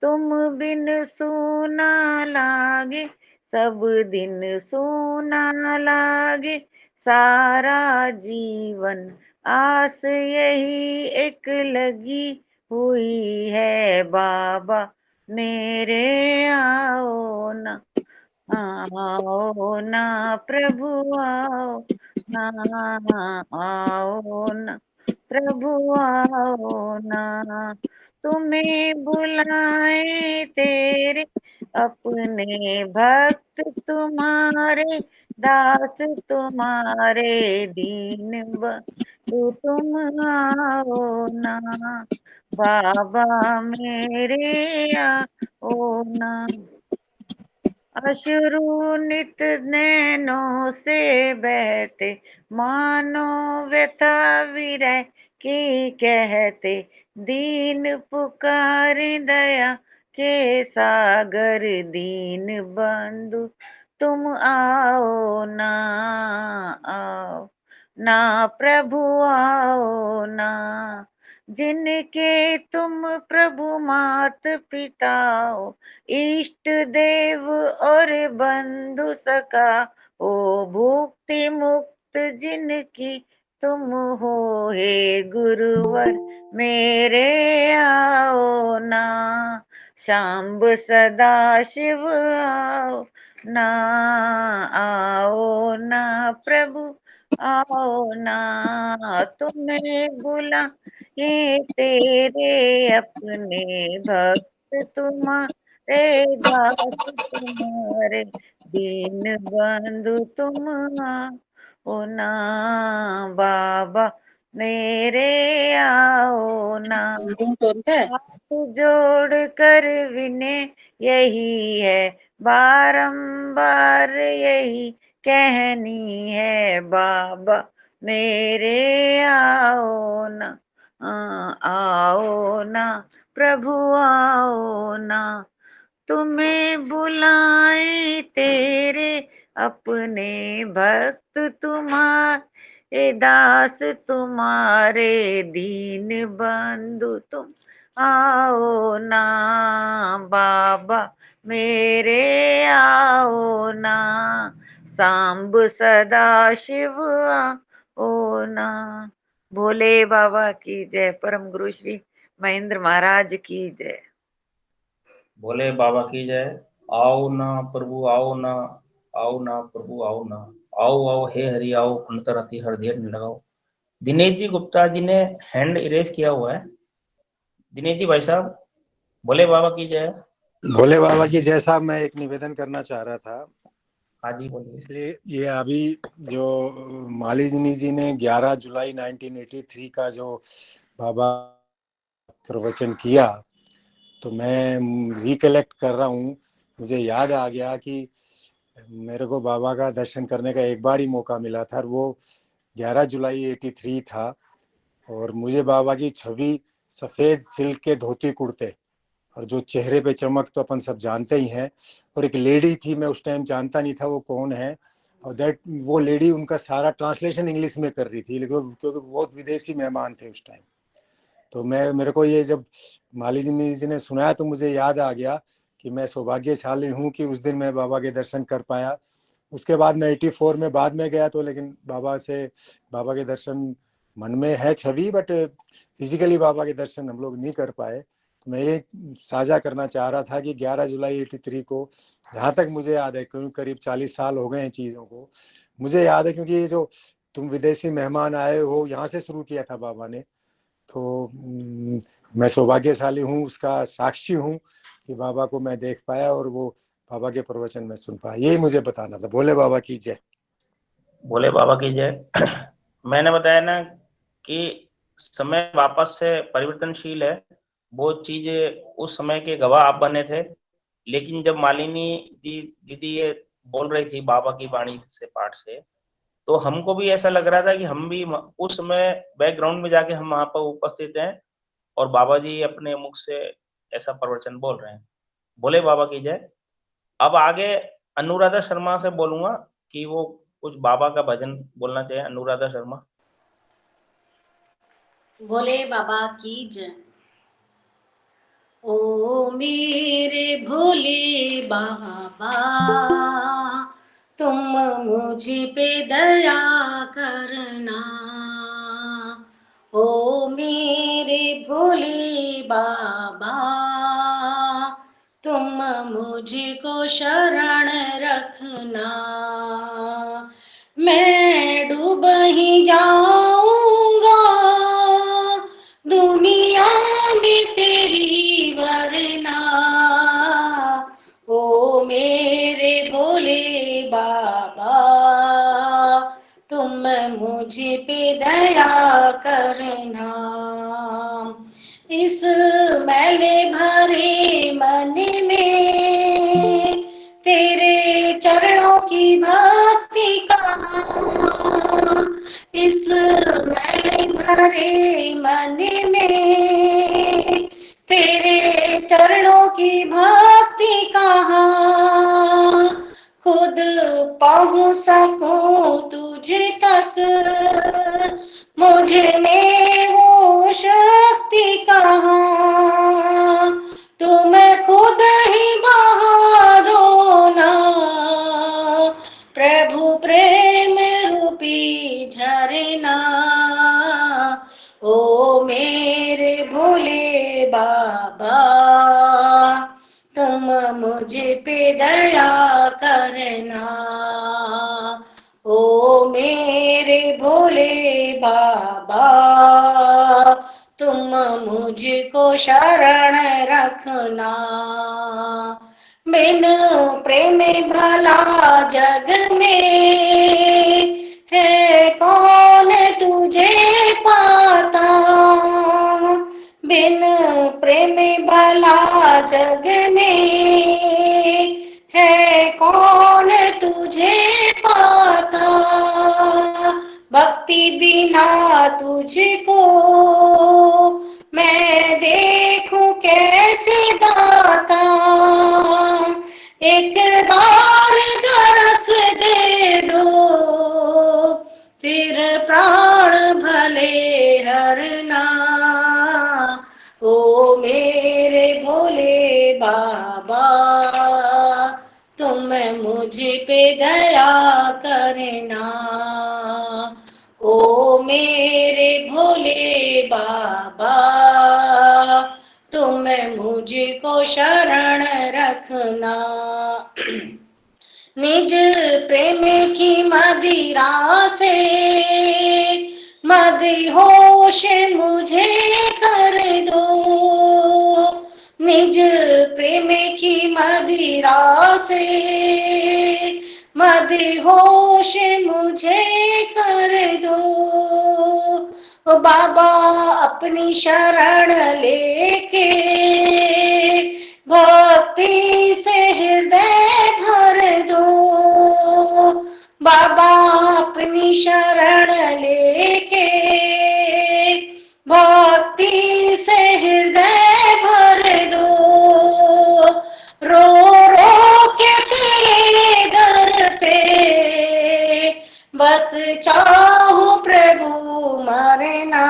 तुम बिन सूना लागे सब दिन सूना लागे सारा जीवन, आस यही एक लगी हुई है बाबा मेरे आओ ना। आओ ना प्रभु आओ ना, आओ ना प्रभु आओ ना। तुम्हें बुलाए तेरे अपने भक्त तुम्हारे दास तुम्हारे दीन बंधु तुम आओ ना बाबा मेरे आओ ना। अश्रु नित नैनों से बहते मानो व्यथा विरह की कहते, दीन पुकार दया के सागर दीन बंधु तुम आओ ना। आओ ना प्रभु आओ ना। जिनके तुम प्रभु मात पिता हो, इष्ट देव और बंधु सखा ओ, भुक्ति मुक्त जिनकी तुम हो हे गुरुवर मेरे आओ ना। शाम्ब सदा शिव आओ ना, आओ ना प्रभु आओ ना। तुम्हें बुला ये तेरे अपने भक्त तुम्हारे दास तुम्हारे दीन बंधु तुम आओ ना बाबा मेरे आओ ना। हाथ जोड़ कर विनय यही है बारंबार यही कहनी है बाबा मेरे आओ ना। आओ ना प्रभु आओ ना। तुम्हें बुलाए तेरे अपने भक्त तुम्हारे दास तुम्हारे दीन बंधु तुम आओ ना बाबा मेरे आओ ना। सांब सदा शिव आओ ना। भोले बाबा की जय। परम गुरु श्री महेंद्र महाराज की जय। भोले बाबा की जय। आओ ना प्रभु आओ ना, आओ ना प्रभु आओ ना, आओ आओ हे हरि आओ, अंतर अति हृदय में लगाओ। दिनेश जी गुप्ता जी ने हैंड इरेज किया हुआ है। दिनेश जी भाई साहब, भोले बाबा की जय। भोले बाबा की जय साहब, मैं एक निवेदन करना चाह रहा था। हाँ जी बोलिए। इसलिए ये अभी जो मालिनी जी ने 11 जुलाई 1983 का जो बाबा प्रवचन किया, तो मैं रिकलेक्ट कर रहा हूँ, मुझे याद आ गया कि मेरे को बाबा का दर्शन करने का एक बार ही मौका मिला था, और वो 11 जुलाई 83 था। और मुझे बाबा की छवि सफ़ेद सिल्क के धोती कुर्ते और जो चेहरे पे चमक तो अपन सब जानते ही हैं। और एक लेडी थी, मैं उस टाइम जानता नहीं था वो कौन है, और वो लेडी उनका सारा ट्रांसलेशन इंग्लिश में कर रही थी, लेकिन क्योंकि बहुत विदेशी मेहमान थे उस टाइम। तो मेरे को ये जब मालिनी जी ने सुनाया तो मुझे याद आ गया कि मैं सौभाग्यशाली हूँ कि उस दिन मैं बाबा के दर्शन कर पाया। उसके बाद मैं 84 में बाद में गया, तो लेकिन बाबा के दर्शन मन में है छवि, बट फिजिकली बाबा के दर्शन हम लोग नहीं कर पाए। तो मैं ये साझा करना चाह रहा था कि 11 जुलाई 83 को, जहाँ तक मुझे याद है, क्योंकि करीब 40 साल हो गए हैं चीज़ों को, मुझे याद है, क्योंकि ये जो तुम विदेशी मेहमान आए हो, यहाँ से शुरू किया था बाबा ने। तो मैं सौभाग्यशाली हूँ, उसका साक्षी हूँ कि बाबा को मैं देख पाया और वो बाबा के प्रवचन में सुन पाया। यही मुझे बताना था। भोले बाबा की जय। भोले बाबा की जय। मैंने बताया ना कि समय वापस से परिवर्तनशील है। वो चीजें उस समय के गवाह आप बने थे, लेकिन जब मालिनी दीदी ये बोल रही थी बाबा की वाणी से, पाठ से, तो हमको भी ऐसा लग रहा था कि हम भी उस समय बैकग्राउंड में जाके हम वहां पर उपस्थित हैं और बाबा जी अपने मुख से ऐसा प्रवचन बोल रहे हैं। भोले बाबा की जय। अब आगे अनुराधा शर्मा से बोलूंगा कि वो कुछ बाबा का भजन बोलना चाहिए। अनुराधा शर्मा। भोले बाबा की जय। ओ मेरे भोले बाबा, तुम मुझ पे दया करना। ओ मेरे भोले बाबा, तुम मुझको शरण रखना। मैं डूब ही जाऊंगा दुनिया में तेरी वरना। ओ मेरे भोले बाबा, तुम मुझ पे दया करना। इस मैले भरे मन में तेरे चरणों की भक्ति कहाँ। इस मैले भरे मन में तेरे चरणों की भक्ति कहाँ। खुद पहुँच सकूं तुझ तक, मुझ में वो शक्ति कहाँ। तुम खुद ही बहा दो ना प्रभु प्रेम रूपी झरना। ओ मेरे भोले बाबा, तुम मुझ पे दया करना। ओ मेरे भोले बाबा, तुम मुझको शरण रखना। बिन प्रेम भला जग में है कौन तुझे पाता। बिन प्रेम भला जग में है कौन तुझे पाता। भक्ति बिना तुझको मैं देखूं कैसे दाता। एक बार दरस दे दो, फिर प्राण भले हरना। ओ मेरे भोले बाबा, तुम मुझ पे दया करना। ओ मेरे भोले बाबा, तुम मुझको शरण रखना। निज प्रेम की मदिरा से मदहोश मुझे कर दो। निज प्रेम की मदिरा से मदहोश मुझे कर दो। बाबा अपनी शरण लेके भक्ति से हृदय भर दो। बाबा अपनी शरण लेके भक्ति से हृदय भर दो। रो रो के तेरे दर पे बस चाहूं प्रभु मरना।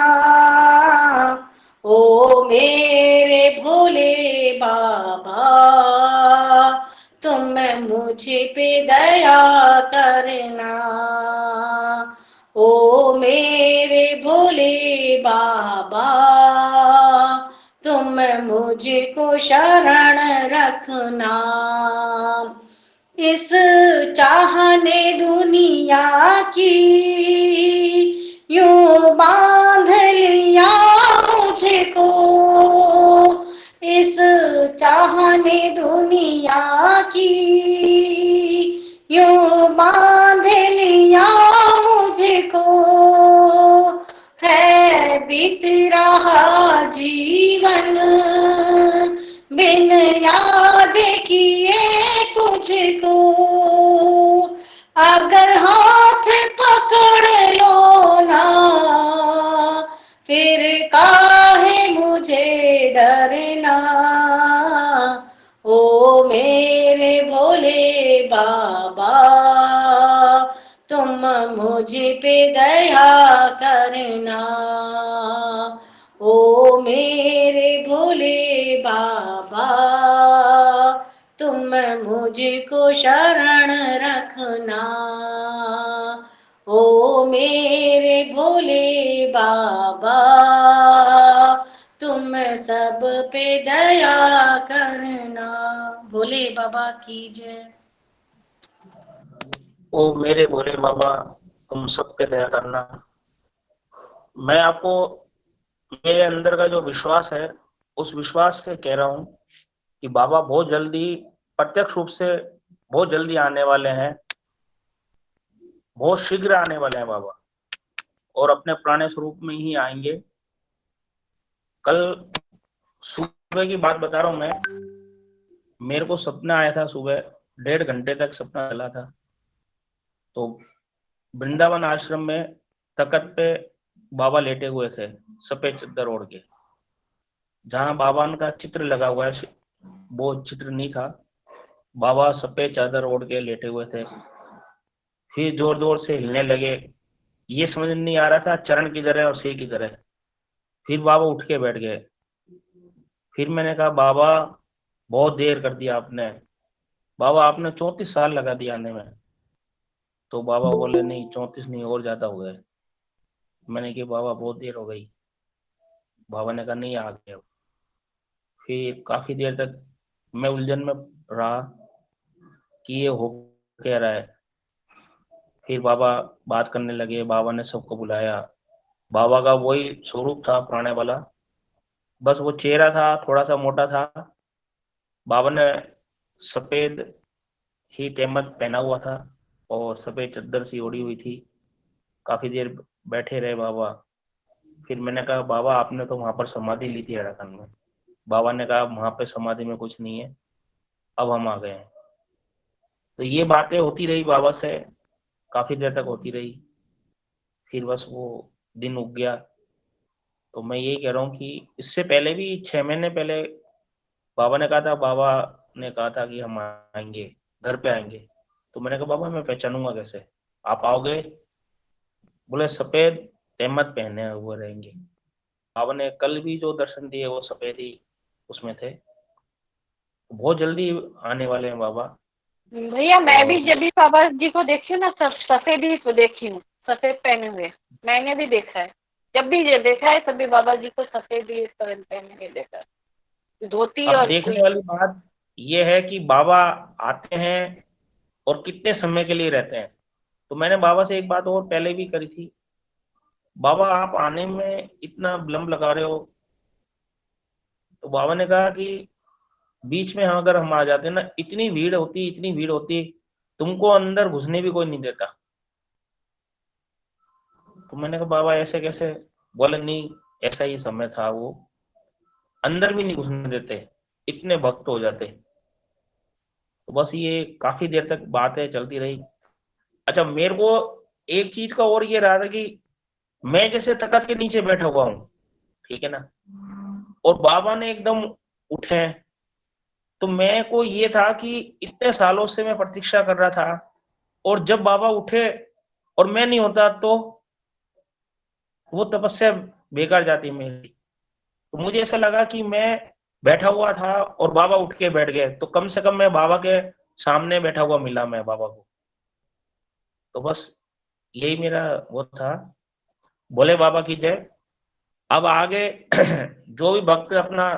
ओ मेरे भोले बाबा, तुम मुझ पे दया करना। ओ मेरे भोले बाबा, तुम मुझको शरण रखना। इस चाहने दुनिया की यूं बांध लिया मुझको। बांध लिया मुझको, है बीत रहा जीवन बिन याद किए तुझको। अगर हाथ पकड़ लो ना, फिर काहे मुझे डरना। ओ मेरे भोले बाबा, तुम मुझ पे दया करना। ओ मेरे भोले बाबा, तुम मुझको शरण रखना। ओ मेरे भोले बाबा, तुम सब पे दया करना। भोले बाबा की जय। ओ मेरे भोले बाबा, तुम सब पे दया करना। मैं आपको मेरे अंदर का जो विश्वास है, उस विश्वास से कह रहा हूं कि बाबा बहुत जल्दी, प्रत्यक्ष रूप से बहुत जल्दी आने वाले हैं, बहुत शीघ्र आने वाले हैं बाबा, और अपने पुराने स्वरूप में ही आएंगे। कल सुबह की बात बता रहा हूं मैं, मेरे को सपना आया था सुबह, 1.5 घंटे तक सपना चला था। तो वृंदावन आश्रम में तख्त पे बाबा लेटे हुए थे, सफेद चादर ओढ़ के। जहां बाबा का चित्र लगा हुआ है, वो चित्र नहीं था। बाबा सफेद चादर ओढ़ के लेटे हुए थे, फिर जोर जोर से हिलने लगे। ये समझ नहीं आ रहा था चरण किधर है और सिर किधर है। फिर बाबा उठ के बैठ गए। फिर मैंने कहा बाबा बहुत देर कर दिया आपने, बाबा आपने 34 साल लगा दिया आने में। तो बाबा बोले नहीं 34 नहीं, और ज्यादा हो गए। मैंने कहा बाबा बहुत देर हो गई। बाबा ने कहा नहीं आ गए। फिर काफी देर तक मैं उलझन में रहा कि ये हो क्या रहा है। फिर बाबा बात करने लगे, बाबा ने सबको बुलाया। बाबा का वही स्वरूप था पुराने वाला, बस वो चेहरा था थोड़ा सा मोटा था। बाबा ने सफेद ही तहमत पहना हुआ था और सफेद चादर सी ओढ़ी हुई थी। काफी देर बैठे रहे बाबा। फिर मैंने कहा बाबा आपने तो वहां पर समाधि ली थी हैराकंद में। बाबा ने कहा वहां पे समाधि में कुछ नहीं है, अब हम आ गए हैं। तो ये बातें होती रही बाबा से, काफी देर तक होती रही। फिर बस वो दिन उग गया। तो मैं यही कह रहा हूँ कि इससे पहले भी 6 महीने पहले बाबा ने कहा था, बाबा ने कहा था कि हम आएंगे, घर पे आएंगे। तो मैंने कहा बाबा मैं पहचानूंगा कैसे, आप आओगे? बोले सफेद तहमत पहने हुए रहेंगे। बाबा ने कल भी जो दर्शन दिए वो सफेद ही उसमें थे। बहुत जल्दी आने वाले हैं बाबा। भैया मैं भी और जब भी बाबा जी को देखी हूँ ना, सब सफेद ही तो देखी हूँ, सफेद पहने हुए। मैंने भी देखा है, जब भी ये देखा है तभी बाबा जी को सफेद ही पहने हुए देखा है, धोती अब और देखने कोई। वाली बात यह है कि बाबा आते हैं और कितने समय के लिए रहते हैं। तो मैंने बाबा से एक बात और पहले भी करी थी, बाबा आप आने में इतना विलम्ब लगा रहे हो। तो बाबा ने कहा कि बीच में अगर हम आ जाते ना, इतनी भीड़ होती, इतनी भीड़ होती, तुमको अंदर घुसने भी कोई नहीं देता। तो मैंने कहा बाबा ऐसे कैसे? बोले नहीं ऐसा ही समय था, वो अंदर भी नहीं घुसने देते, इतने भक्त हो जाते। तो बस ये काफी देर तक बातें चलती रही। अच्छा मेरे को एक चीज का और ये रहा था कि मैं जैसे तख्त के नीचे बैठा हुआ हूँ, ठीक है ना, और बाबा ने एकदम उठे। तो मैं को ये था कि इतने सालों से मैं प्रतीक्षा कर रहा था, और जब बाबा उठे और मैं नहीं होता तो वो तपस्या बेकार जाती मेरी। तो मुझे ऐसा लगा कि मैं बैठा हुआ था और बाबा उठ के बैठ गए, तो कम से कम मैं बाबा के सामने बैठा हुआ मिला मैं बाबा को। तो बस यही मेरा वो था। बोले बाबा की जय। अब आगे जो भी भक्त अपना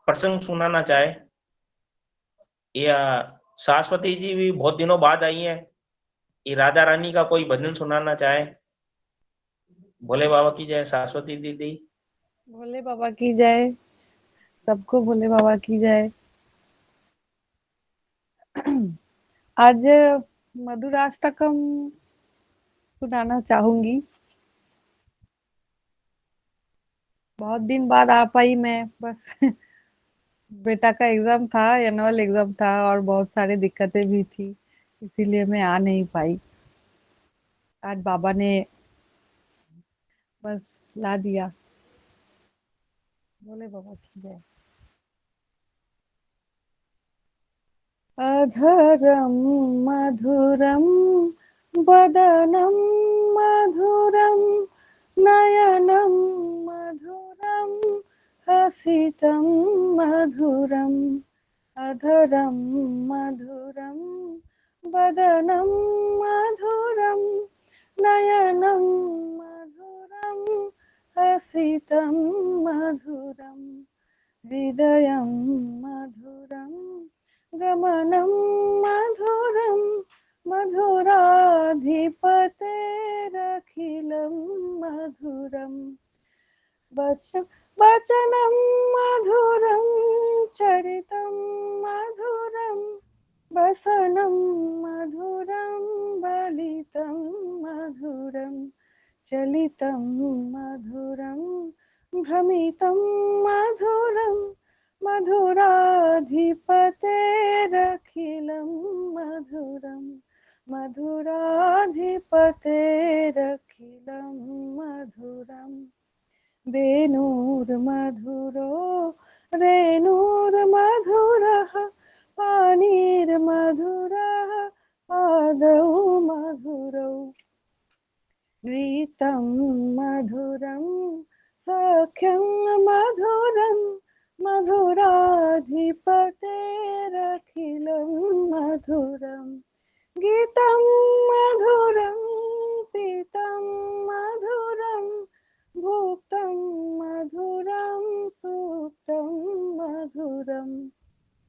प्रसंग सुनाना चाहे, या सरस्वती जी भी बहुत दिनों बाद आई हैं, ये राधा रानी का कोई भजन सुनाना चाहे, भोले बाबा की जय। सरस्वती दीदी। भोले बाबा की जय, सबको भोले बाबा की जय। आज मधुराष्टकम सुनाना चाहूंगी। बहुत दिन बाद आ पाई मैं, बस बेटा का एग्जाम था, एनुअल एग्जाम था और बहुत सारी दिक्कतें भी थी, इसीलिए मैं आ नहीं पाई। आज बाबा ने बस ला दिया। बोले बाबा की जय। अधरम मधुरम वदनम मधुरम नयनम मधुरम हसितम मधुरम अधरम मधुरम वदनम मधुरम नयनम मधुरम हसितम मधुरम हृदयं मधुरं गमनं मधुरं मधुराधिपतेरखिलं मधुरम् वचनं मधुरं चरितं मधुरं वसनं मधुरं बलितं मधुरं चलितं मधुरं भ्रमितं मधुरं मधुराधिपतेरखिलं मधुरं मधुराधिपतेरखिलं मधुरम् वेणुर्मधुरो रेणुर्मधुरः पाणिर्मधुरः पादौ मधुरौ गीतं मधुरं सख्यं मधुरं मधुराधिपतेरखिलं मधुरम् गीतं मधुरं पीतं मधुरं भुक्तं मधुरं सुप्तं मधुरं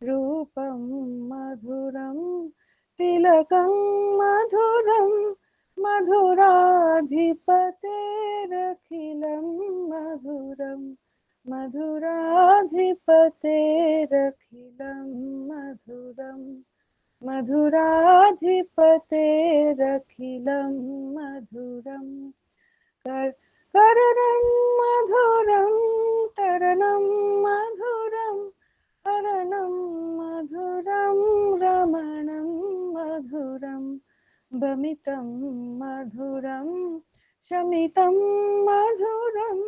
रूपं मधुरं तिलकं मधुरं मधुराधिपतेरखिलं मधुरं मधुराधिपतेरखिलं मधुरम् मधुराधिपतेरखिलं मधुरम् कर्णं मधुरं तरणं मधुरं हरणं मधुरं रमणं मधुरं भमितं मधुरं शमितं मधुरं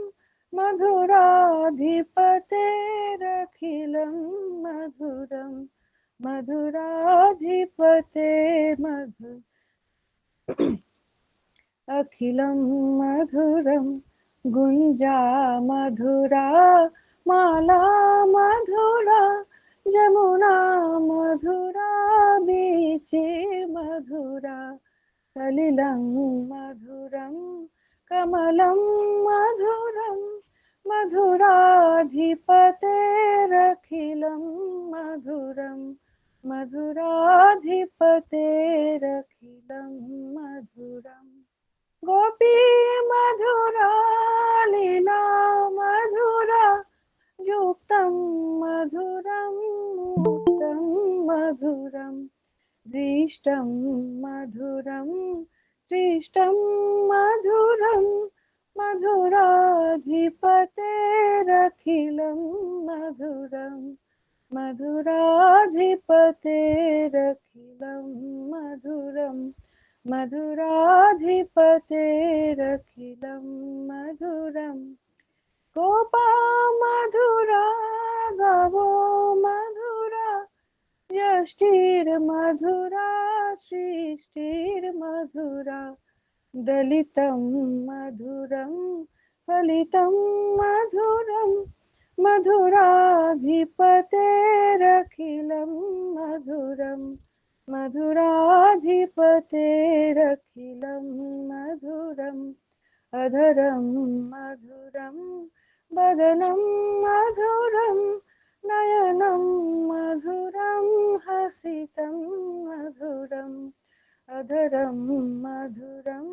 मधुराधिपतेरखिलं मधुरम् मधुराधिपते मधु अखिलं मधुरं गुञ्जा मधुरा माला मधुरा जमुना मधुरा बीचे मधुरा सलिलं मधुरं कमलं मधुरं मधुराधिपतेरखिलं मधुरम् मधुराधिपतेरखिलं मधुरम् गोपी मधुरा लीला मधुरा युक्तं मधुरं मुक्तं मधुरं दृष्टं मधुरं सृष्टं मधुरं मधुराधिपतेरखिलं मधुरम् मधुराधिपतेरखिलं मधुरम् मधुराधिपतेरखिलं मधुरम् गोपा मधुरा गवो मधुरा यष्टिर्मधुरा सृष्टिर्मधुरा दलितं मधुरं फलितं मधुरं मधुराधिपतेरखिलं मधुरम् मधुराधिपतेरखिलं मधुरम् अधरं मधुरं वदनं मधुरं नयनं मधुरं हसितं मधुरम् अधरं मधुरं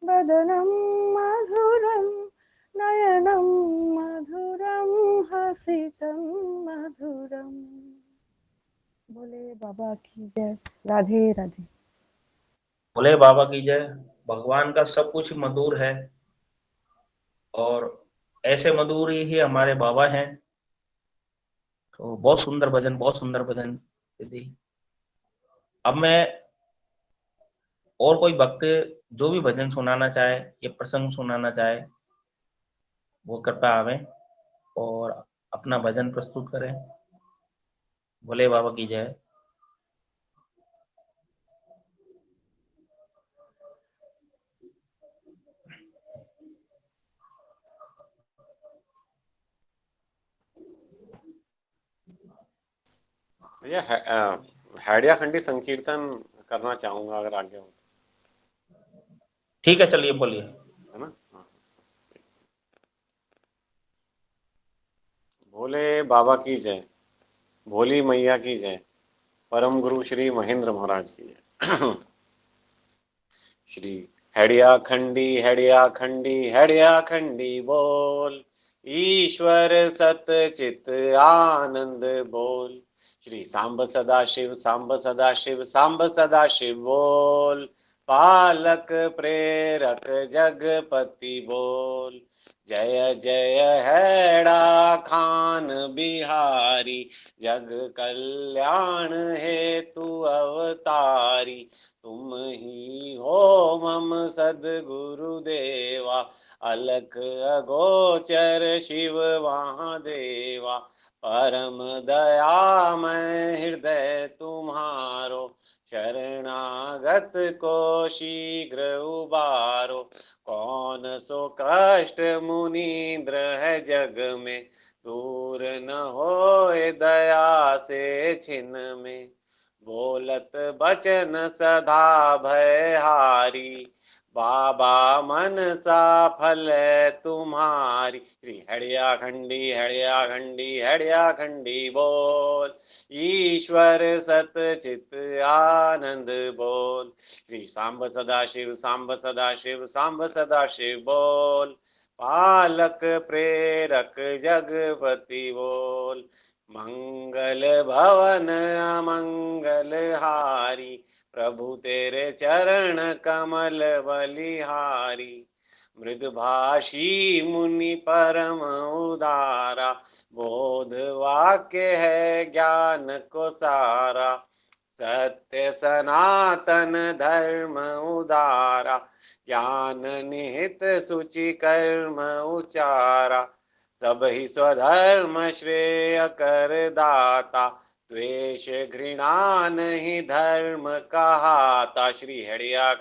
वदनं मधुरं नयनं मधुरं हसितं मधुरम्। बोले बाबा की जय। राधे राधे। भोले बाबा की जय। भगवान का सब कुछ मधुर है और ऐसे मधुर ही हमारे बाबा हैं। तो बहुत सुंदर भजन दीदी। अब मैं और कोई भक्त जो भी भजन सुनाना चाहे या प्रसंग सुनाना चाहे वो कृपया आवे और अपना भजन प्रस्तुत करें। भोले बाबा की जय। भैया हैडिया खंडी संकीर्तन करना चाहूंगा अगर आगे हो तो। ठीक है, चलिए बोलिए। है ना। हाँ। भोले बाबा की जय, भोली मैया की जय, परम गुरु श्री महेंद्र महाराज की जय। श्री हैडिया खंडी हैडिया खंडी बोल, ईश्वर सत चित आनंद बोल। श्री सांब सदाशिव सांब सदाशिव सांब सदाशिव बोल, पालक प्रेरक जगपति बोल। जय जय हैड़ा खान बिहारी, जग कल्याण हेतु अवतारी। तुम ही हो मम सद्गुरु देवा, अलख अगोचर शिव महादेवा। परम दयामय हृदय तुम्हारो, शरणागत को शीघ्र उबारो। कौन सो कष्ट मुनीन्द्र है जग में, दूर न होए दया से छिन में। बोलत बचन सदा भयहारी, बाबा मनसा फल तुम्हारी। श्री हैडिया खंडी बोल, ईश्वर सत चित आनंद बोल। श्री सांब सदाशिव सांब सदाशिव सांब सदाशिव बोल, पालक प्रेरक जगपति बोल। मंगल भवन अमंगल हारी, प्रभु तेरे चरण कमल बलिहारी। मृदभाषी मुनि परम उदारा, बोध वाक्य है ज्ञान को सारा। सत्य सनातन धर्म उदारा, ज्ञान निहित सुचि कर्म उचारा। सब ही स्वधर्म श्रेय कर दाता, द्वेष घृणा नहीं धर्म कहाता। श्री हैडिया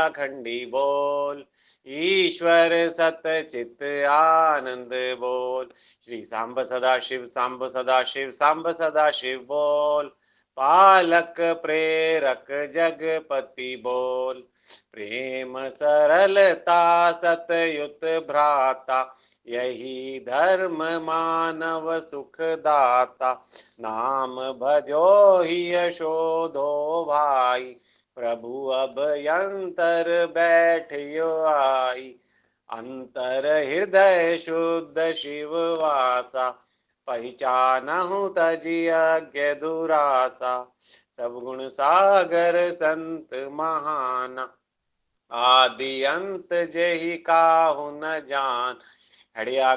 खंडी बोल, ईश्वर सत चित आनंद बोल। श्री सांब सदाशिव सांब सदाशिव सांब सदाशिव बोल, पालक प्रेरक जगपति बोल। प्रेम सरलता सतयुत भ्राता, यही धर्म मानव सुख दाता। नाम भजो ही यशोधो भाई, प्रभु अभयंतर बैठियो आई। अंतर हृदय शुद्ध शिव वासा, पहचानहु तजी अज्ञ दुरासा। सब गुण सागर संत महाना, आदि अंत जेहि काहु न जान। हैडिया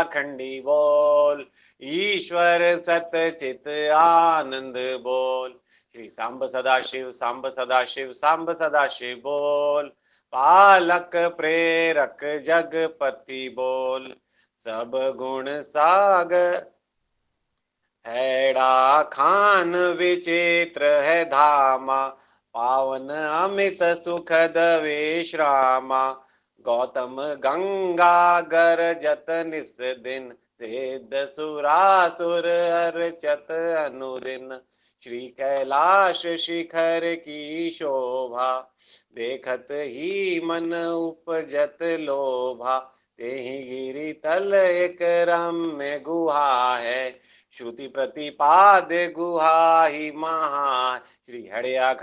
खंडी बोल, ईश्वर सत चित आनंद बोल। श्री सांब सदाशिव सांब सदाशिव सांब सदाशिव बोल, पालक प्रेरक जगपति बोल। सब गुण सागर हैड़ा खान विचित्र है धामा, पावन अमित सुखद विश्रामा। गौतम गंगा गरजत निस दिन, सिद्ध सुरासुर अर्चत अनुदिन। श्री कैलाश शिखर की शोभा, देखत ही मन उपजत लोभा। तेहि गिरि तल एक रम्य गुहा है, श्रुति प्रतिपाद गुहा ही महा। श्री हैडिया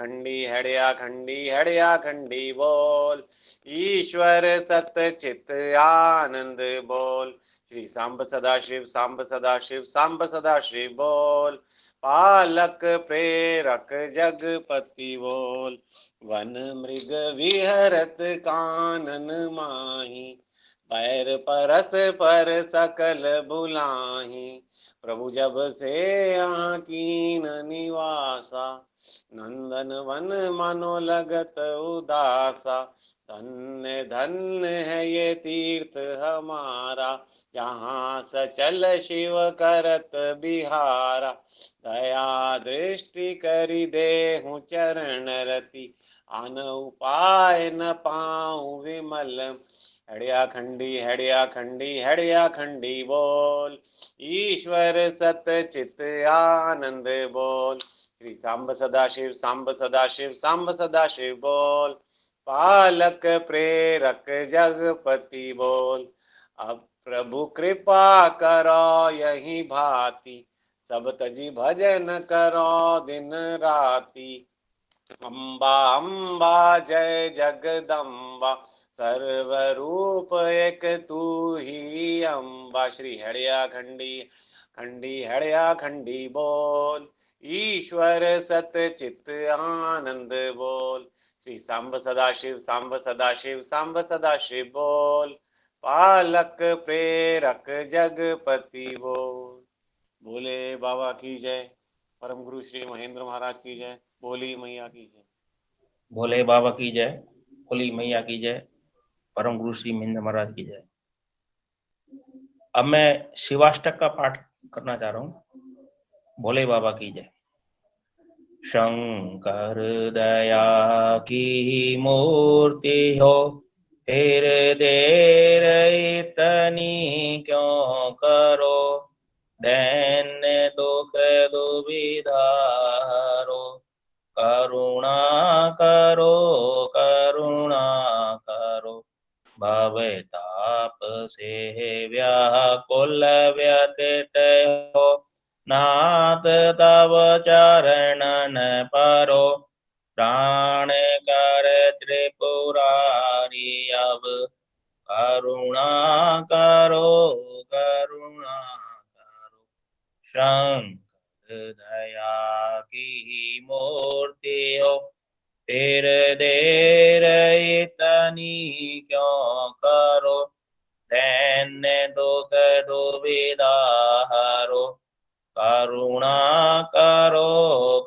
खंडी बोल, ईश्वर सत चित आनंद बोल। श्री सांब सदाशिव सांब सदाशिव सांब सदाशिव बोल, पालक प्रेरक जगपति बोल। वन मृग विहरत कानन माही, पैर परस पर सकल बुलाही। प्रभु जब से यहाँ कीन निवासा, नंदन वन मनो लगत उदासा। धन्य धन्य है ये तीर्थ हमारा, जहाँ सचल शिव करत बिहारा। दया दृष्टि करि देहु चरण रति, आन उपाय न पाऊं विमल। हड़िया खंडी हड़िया खंडी हड़िया खंडी बोल, ईश्वर सत चित आनंद बोल। श्री सांब सदाशिव सांब सदाशिव सांब सदाशिव बोल। पालक प्रेरक जगपति बोल। अब प्रभु कृपा करो यही भांति, सब तजी भजन करो दिन राति। अम्बा अम्बा जय जगदम्बा, सर्वरूप एक तू ही अम्बा। श्री हड़िया खंडी खंडी हड़िया खंडी बोल, ईश्वर सत चित आनंद बोल। श्री सांब सदाशिव सांब सदाशिव सांब सदाशिव बोल। पालक प्रेरक जगपति बोल। बोले बाबा की जय, परम गुरु श्री महेंद्र महाराज की जय, बोली मैया की जय। भोले बाबा की जय, भोली मैया की जय, परम गुरु श्री महेंद्र महाराज की जय। अब मैं शिवाष्टक का पाठ करना चाह रहा हूँ। भोले बाबा की जय। शंकर दया की मूर्ति हो, फिर देर इतनी क्यों करो। दैन्य दुख दुविधा हरो, करुणा करो करुणा करो। भवताप से व्याकुल व्यथित हो, नाथ तव चरणन परो। प्राण कर त्रिपुरारी अब, करुणा करो करुणा करो। शंकर दया की मूर्ति हो, फिर देर इतनी क्यों करो। दैन्य दुख दुविधा हरो, करुणा करो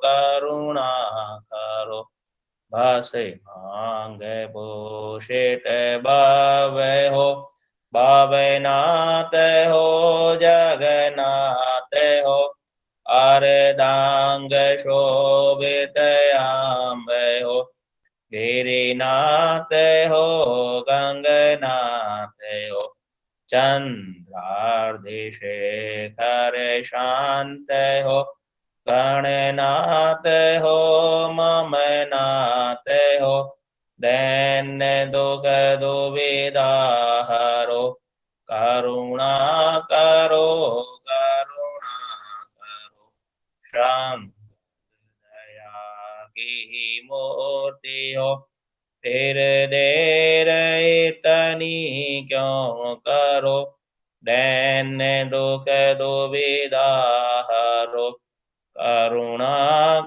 करुणा करो। बस मांग भूषित भव हो, भवनाथ हो जगन्नाथ हो। अर्धांग शोभित आंब हो, गिरिनाथ हो गंगनाथ हो। चंद्रार्धशेखर शांत हो, गणनाथ हो ममनाथ हो। दैन्य दुख दुविधा हरो, करुणा करो करुणा करो। श्याम दया की मूर्ति हो, फिर देर इतनी क्यों करो। दैन्य दुख दुविधा हरो, करुणा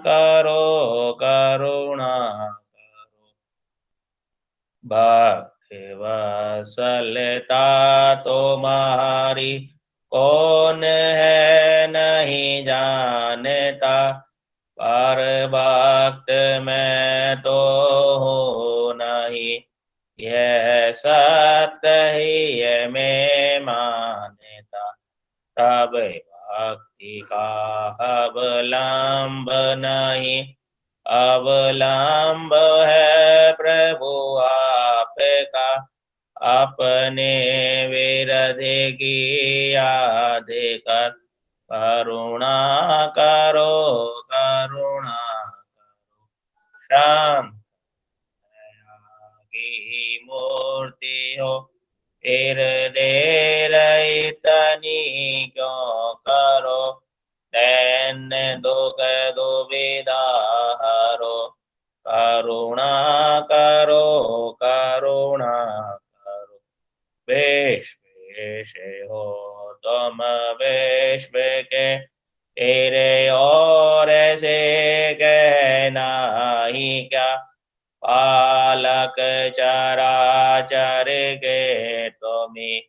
करो करुणा करो। भक्ति वत्सलता तुम्हारी, कौन है नहीं जानता। पर भक्त मैं तो हूँ नहीं, यह सत्य ही है मैं मानता। तब भक्ति का अवलंब नहीं, अवलंब है प्रभु आपका। अपने विरधि की याद कर, करुणा करो करुणा करो। शाम की मूर्ति हो, फिर देर इतनी क्यों करो। दैन्य दुख दुविधा हरो, करुणा करो करुणा करो। वेश वेश हो तुम विश्व के, तेरे और क्या, पालक चराचर के तुम्हें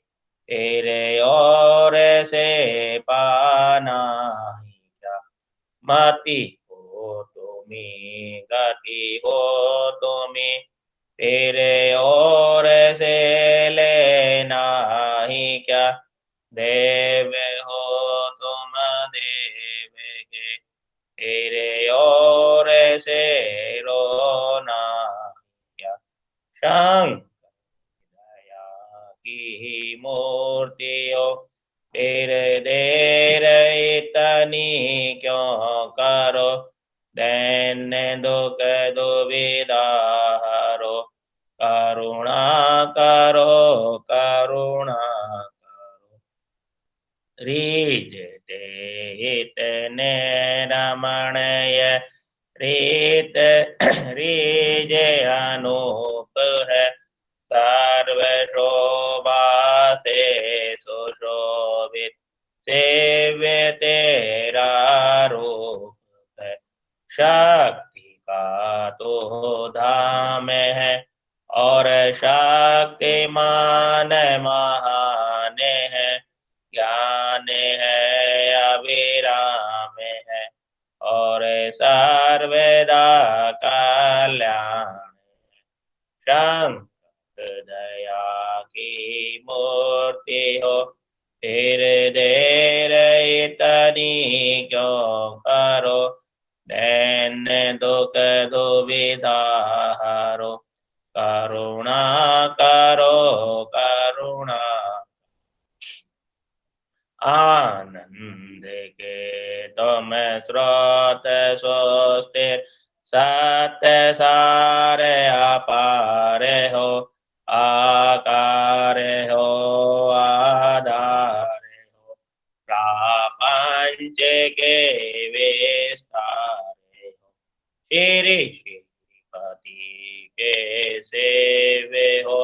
तेरे और से पाना क्या, मति हो तुम्हें गति हो तुम्हें तेरे और से लेना ही क्या, देव हो तुम देव के तेरे और से रोना क्या, शंकर दया की मूर्ति हो तेरे देर इतनी क्यों करो, दैन्य दुख दुविधा हरो, करुणा करो करुणा करो, रीझते इतने रमणीय रीत रीजे अनूप है, सर्व शोभा से सुशोभित सेव्य तेरा रूप है, शक्ति का तो धाम है और शक्तिमान महान है, ज्ञान है अविराम है और सर्वदा कल्याण, शंकर दया की मूर्ति हो तेरे देर इतनी क्यों करो, दैन्य दुख दुविधा हरो, करुणा करो करुणा, आनंद के तुम स्रोत सुस्थिर सत्य सार अपार हो, आकार हो आधार हो, प्रापंच के विस्तार हो, श्री श्रीपति के सेवे हो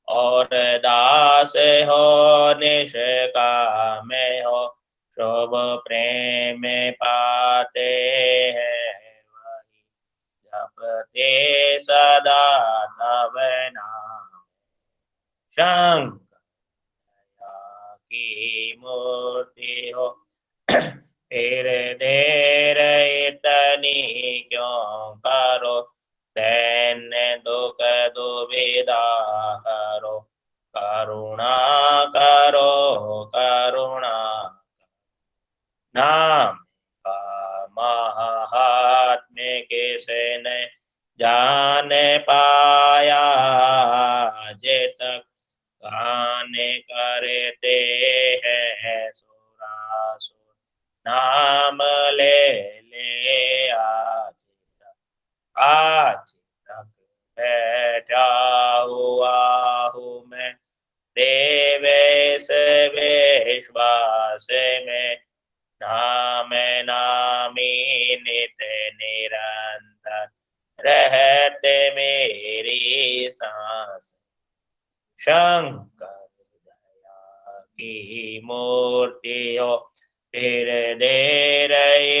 और दास हो निष्काम हो, शुभ प्रेम पाते हैं वही, जपते सदा तब नाम, शंकर दया की मूर्ति हो तेरे देर इतनी क्यों करो, दैन्य दुख दुविधा हरो, करुणा करो करुणा, नाम का महात्म्य किसने जान पाया, जे तक गाने करते हैं सुरासुर, नाम ले ले आज तक बैठा हुआ हूँ मैं देवेश विश्वास में, नाम नामी नित निरंतर रहते मेरी सांस, शंकर दया की मूर्ति हो तेरे देर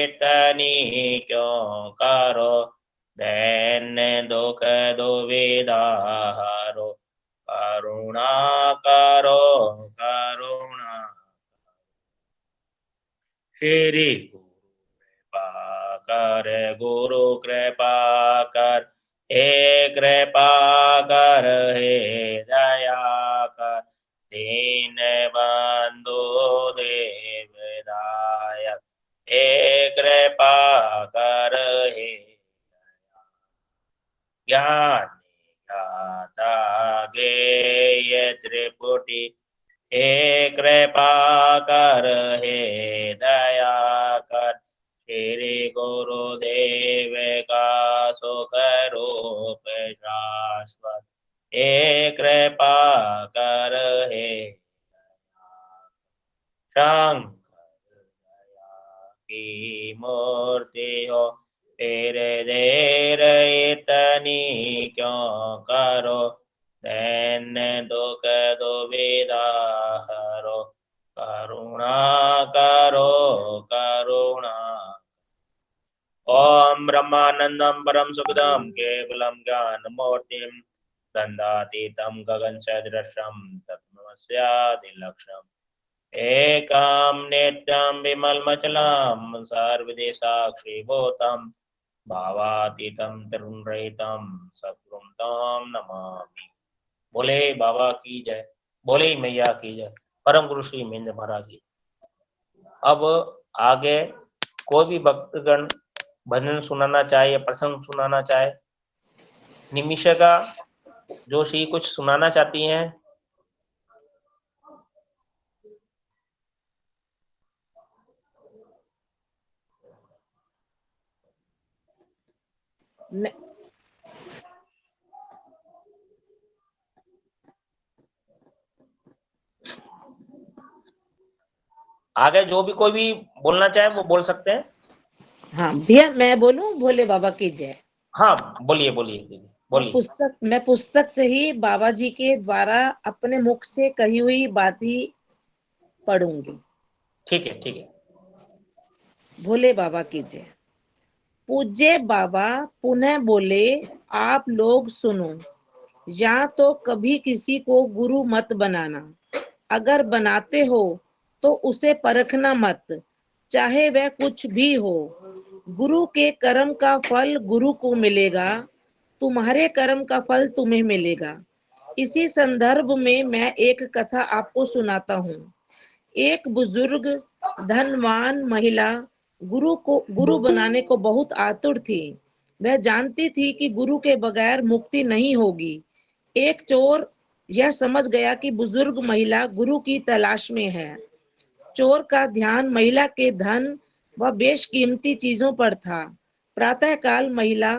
इतनी क्यों करो, दैन्य दुख दुविधा हरो, करुणा करो करुणा, श्री गुरु कृपा कर हे कृपा कर हे दया कर, दीन बंधु देवदायक हे कृपा कर हे ज्ञान ज्ञाता ज्ञेय त्रिपुटी, हे कृपा कर हे दया कर, श्री गुरुदेव का सुख रूप शाश्वत, हे कृपा कर हे शंकर दया की मूर्ति हो तेरे देर इतनी क्यों करो, दैन्य दुख दुविधा हरो, करुणा करो करुणा, ओम ब्रह्मानंद सच्चिदानंदं परम सुखदं केवलं ज्ञानमूर्तिं दन्दातीतं गगन सदृशं तत्त्वमस्यादिलक्ष्यम् एकं नित्यं विमलमचलं सर्वदेशाक्षीभूतं भावातीतं तरुणरहितं सद्गुरुं तं नमामि। बोले बाबा की जय, बोले मैया की जय, परम गुरु श्री महेंद्र महाराज की। अब आगे कोई भी भक्तगण भजन सुनाना चाहे या प्रसंग सुनाना चाहे, निमिषा जोशी कुछ सुनाना चाहती हैं? आगे जो भी कोई भी बोलना चाहे वो बोल सकते हैं। हाँ भैया, मैं बोलूं? भोले बाबा की जय। हाँ बोलिए बोलिए दीदी बोलिए। मैं पुस्तक से ही बाबा जी के द्वारा अपने मुख से कही हुई बात ही पढ़ूंगी। ठीक है ठीक है। भोले बाबा की जय। पूज्य बाबा पुनः बोले, आप लोग सुनो, या तो कभी किसी को गुरु मत बनाना, अगर बनाते हो तो उसे परखना मत, चाहे वह कुछ भी हो। गुरु के कर्म का फल गुरु को मिलेगा, तुम्हारे कर्म का फल तुम्हें मिलेगा। इसी संदर्भ में मैं एक कथा आपको सुनाता हूँ। एक बुजुर्ग धनवान महिला गुरु बनाने को बहुत आतुर थी। वह जानती थी कि गुरु के बगैर मुक्ति नहीं होगी। एक चोर यह समझ गया कि बुजुर्ग महिला गुरु की तलाश में है। चोर का ध्यान महिला के धन व बेशकीमती चीजों पर था। प्रातःकाल महिला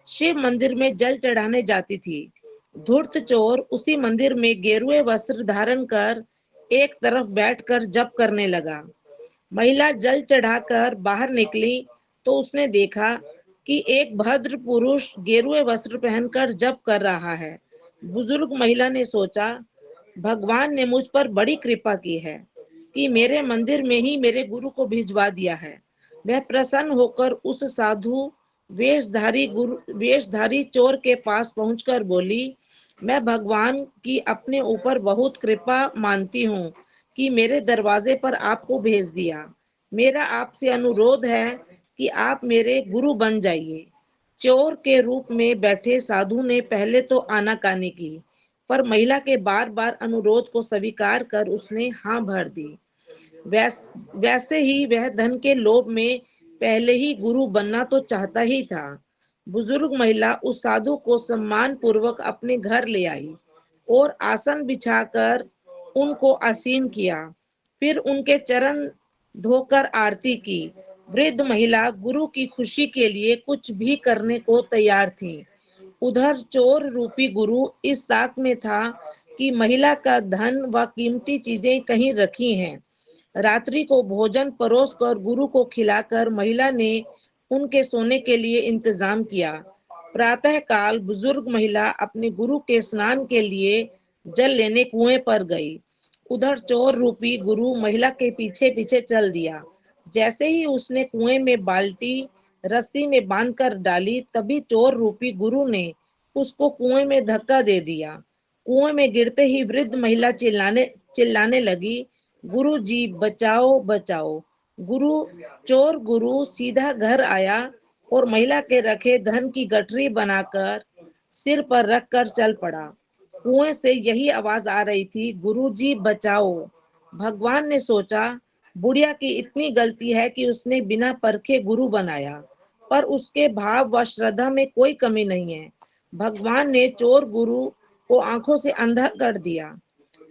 शिव मंदिर में जल चढ़ाने जाती थी। धूर्त चोर उसी मंदिर में गेरुए वस्त्र धारण कर एक तरफ बैठकर जप करने लगा। महिला जल चढ़ाकर बाहर निकली तो उसने देखा कि एक भद्र पुरुष गेरुए वस्त्र पहनकर जप कर रहा है। बुजुर्ग महिला ने सोचा, भगवान ने मुझ पर बड़ी कृपा की है कि मेरे मंदिर में ही मेरे गुरु को भिजवा दिया है। वह प्रसन्न होकर उस साधु वेशधारी चोर के पास पहुंचकर बोली, मैं भगवान की अपने ऊपर बहुत कृपा मानती हूँ कि मेरे दरवाजे पर आपको भेज दिया। मेरा आपसे अनुरोध है कि आप मेरे गुरु बन जाइए। चोर के रूप में बैठे साधु ने पहले तो आनाकानी की, पर महिला के बार बार अनुरोध को स्वीकार कर उसने हाँ भर दी। वैसे ही वह धन के लोभ में पहले ही गुरु बनना तो चाहता ही था। बुजुर्ग महिला उस साधु को सम्मान पूर्वक अपने घर ले आई और आसन बिछाकर उनको आसीन किया। फिर उनके चरण धोकर आरती की। वृद्ध महिला गुरु की खुशी के लिए कुछ भी करने को तैयार थी। उधर चोर रूपी गुरु इस ताक में था कि महिला का धन व कीमती चीजें कहीं रखी हैं। रात्रि को भोजन परोसकर गुरु को खिलाकर महिला ने उनके सोने के लिए इंतजाम किया। प्रातः काल बुजुर्ग महिला अपने गुरु के स्नान के लिए जल लेने कुएं पर गई। उधर चोर रूपी गुरु महिला के पीछे पीछे चल दिया। जैसे ही उसने कुएं में बाल्टी रस्सी में बांधकर डाली, तभी चोर रूपी गुरु ने उसको कुएं में धक्का दे दिया। कुएं में गिरते ही वृद्ध महिला चिल्लाने लगी, गुरु जी बचाओ बचाओ। चोर गुरु सीधा घर आया और महिला के रखे धन की गठरी बनाकर सिर पर रखकर चल पड़ा। कुएं से यही आवाज आ रही थी, गुरु जी बचाओ। भगवान ने सोचा, बुढ़िया की इतनी गलती है कि उसने बिना परखे गुरु बनाया, पर उसके भाव व श्रद्धा में कोई कमी नहीं है। भगवान ने चोर गुरु को आंखों से अंधा कर दिया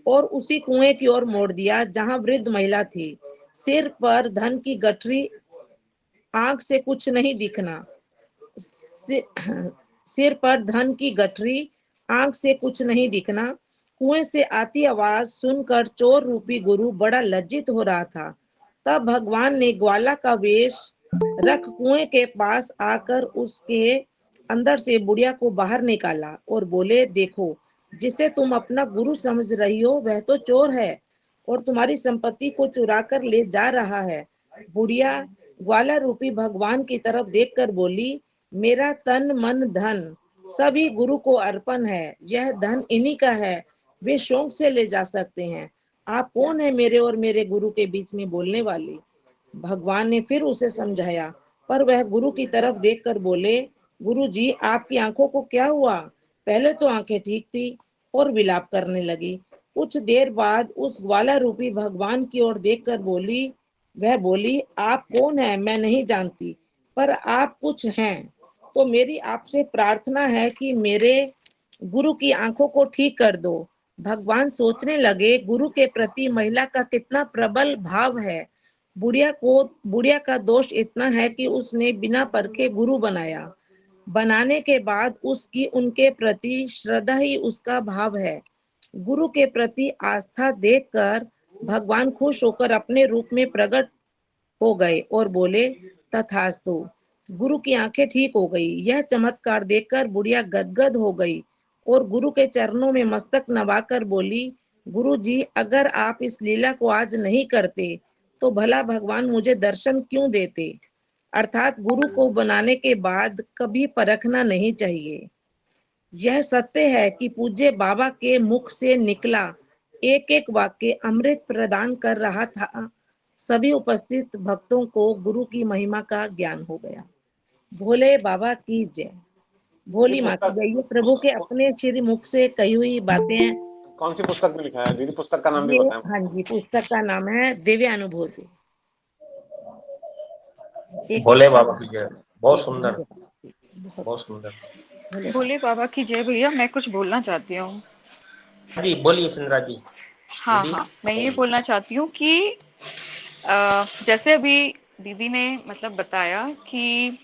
और उसी कुएं की ओर मोड़ दिया जहां वृद्ध महिला थी। सिर पर धन की गठरी, आंख से कुछ नहीं दिखना। सिर पर धन की गठरी, आंख से कुछ नहीं दिखना। कुएं से आती आवाज सुनकर चोर रूपी गुरु बड़ा लज्जित हो रहा था। तब भगवान ने ग्वाला का वेश रख कुएं के पास आकर उसके अंदर से बुढ़िया को बाहर निकाला और बोले, देखो, जिसे तुम अपना गुरु समझ रही हो वह तो चोर है और तुम्हारी संपत्ति को चुरा कर ले जा रहा है। बुढ़िया ग्वाला रूपी भगवान की तरफ देखकर बोली, मेरा तन मन धन सभी गुरु को अर्पण है। यह धन इन्हीं का है, वे शौक से ले जा सकते हैं। आप कौन है मेरे और मेरे गुरु के बीच में बोलने वाले? भगवान ने फिर उसे समझाया, पर वह गुरु की तरफ देखकर बोले, गुरु जी आपकी आंखों को क्या हुआ? पहले तो आंखें ठीक थी और विलाप करने लगी। कुछ देर बाद उस ग्वाला रूपी भगवान की ओर देखकर वह बोली, आप कौन है मैं नहीं जानती, पर आप कुछ हैं तो मेरी आपसे प्रार्थना है कि मेरे गुरु की आंखों को ठीक कर दो। भगवान सोचने लगे, गुरु के प्रति महिला का कितना प्रबल भाव है। बुढ़िया का दोष इतना है कि उसने बिना परखे गुरु बनाया। बनाने के बाद उसकी उनके प्रति श्रद्धा ही उसका भाव है। गुरु के प्रति आस्था देखकर भगवान खुश होकर अपने रूप में प्रकट हो गए और बोले, तथास्तु। गुरु की आंखें ठीक हो गई। यह चमत्कार देखकर बुढ़िया गदगद हो गई और गुरु के चरणों में मस्तक नवाकर बोली, गुरु जी अगर आप इस लीला को आज नहीं करते तो भला भगवान मुझे दर्शन क्यों देते? अर्थात गुरु को बनाने के बाद कभी परखना नहीं चाहिए। यह सत्य है कि पूज्य बाबा के मुख से निकला एक एक वाक्य अमृत प्रदान कर रहा था। सभी उपस्थित भक्तों को गुरु की महिमा का ज्ञान हो गया। भोले बाबा की जय। भोली माँ की जय। ये प्रभु के अपने श्री मुख से कही हुई बातें हैं। कौन सी पुस्तक में लिखा है दीदी? पुस्तक का नाम भी ये बताएं। हाँ जी, पुस्तक का नाम है दिव्य अनुभूति। एक भोले अच्छा बाबा की जय। बहुत सुंदर, बहुत बहुत सुंदर। भोले बाबा की जय। भैया मैं कुछ बोलना चाहती हूँ। जी बोलिए चंद्रा जी। हाँ दीदी हाँ, मैं ये बोलना चाहती हूँ कि जैसे अभी दीदी ने मतलब बताया कि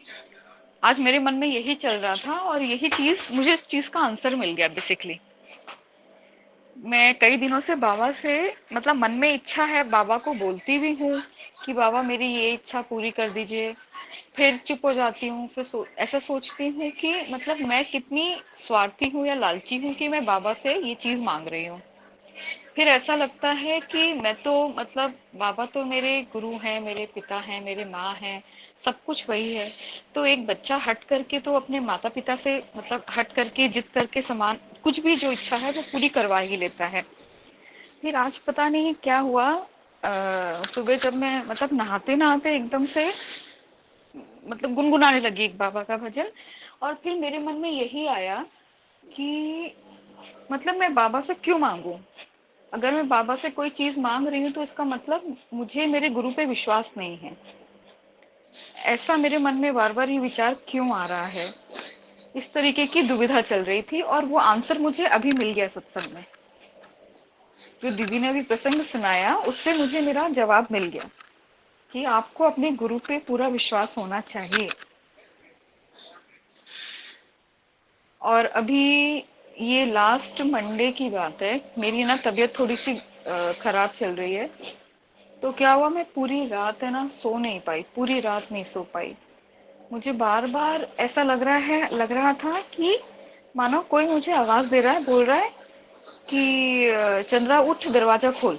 आज मेरे मन में यही चल रहा था और यही चीज मुझे इस चीज का आंसर मिल गया बेसिकली। मैं कई दिनों से बाबा से मतलब मन में इच्छा है, बाबा को बोलती भी हूँ कि बाबा मेरी ये इच्छा पूरी कर दीजिए, फिर चुप हो जाती हूँ। फिर ऐसा सोचती हूँ कि मतलब मैं कितनी स्वार्थी हूँ या लालची हूँ कि मैं बाबा से ये चीज मांग रही हूँ। फिर ऐसा लगता है कि मैं तो मतलब बाबा तो मेरे गुरु हैं, मेरे पिता हैं, मेरे माँ हैं, सब कुछ वही है। तो एक बच्चा हट करके तो अपने माता पिता से मतलब हट करके जिद करके समान कुछ भी जो इच्छा है वो पूरी करवा ही लेता है। फिर आज पता नहीं क्या हुआ, सुबह जब मैं मतलब नहाते नहाते एकदम से मतलब गुनगुनाने लगी एक बाबा का भजन, और फिर मेरे मन में यही आया कि मतलब मैं बाबा से क्यों मांगू? अगर मैं बाबा से कोई चीज मांग रही हूँ तो इसका मतलब मुझे मेरे गुरु पे विश्वास नहीं है। ऐसा मेरे मन में बार बार ये विचार क्यों आ रहा है? इस तरीके की दुविधा चल रही थी और वो आंसर मुझे अभी मिल गया सत्संग में। जो दीदी ने अभी प्रसंग सुनाया उससे मुझे मेरा जवाब मिल गया कि आपको अपने गुरु पे पूरा विश्वास होना चाहिए। और अभी ये लास्ट मंडे की बात है, मेरी ना तबीयत थोड़ी सी खराब चल रही है। तो क्या हुआ, मैं पूरी रात है ना सो नहीं पाई, पूरी रात नहीं सो पाई। मुझे बार बार ऐसा लग रहा था कि मानो कोई मुझे आवाज दे रहा है, बोल रहा है कि चंद्रा उठ, दरवाजा खोल,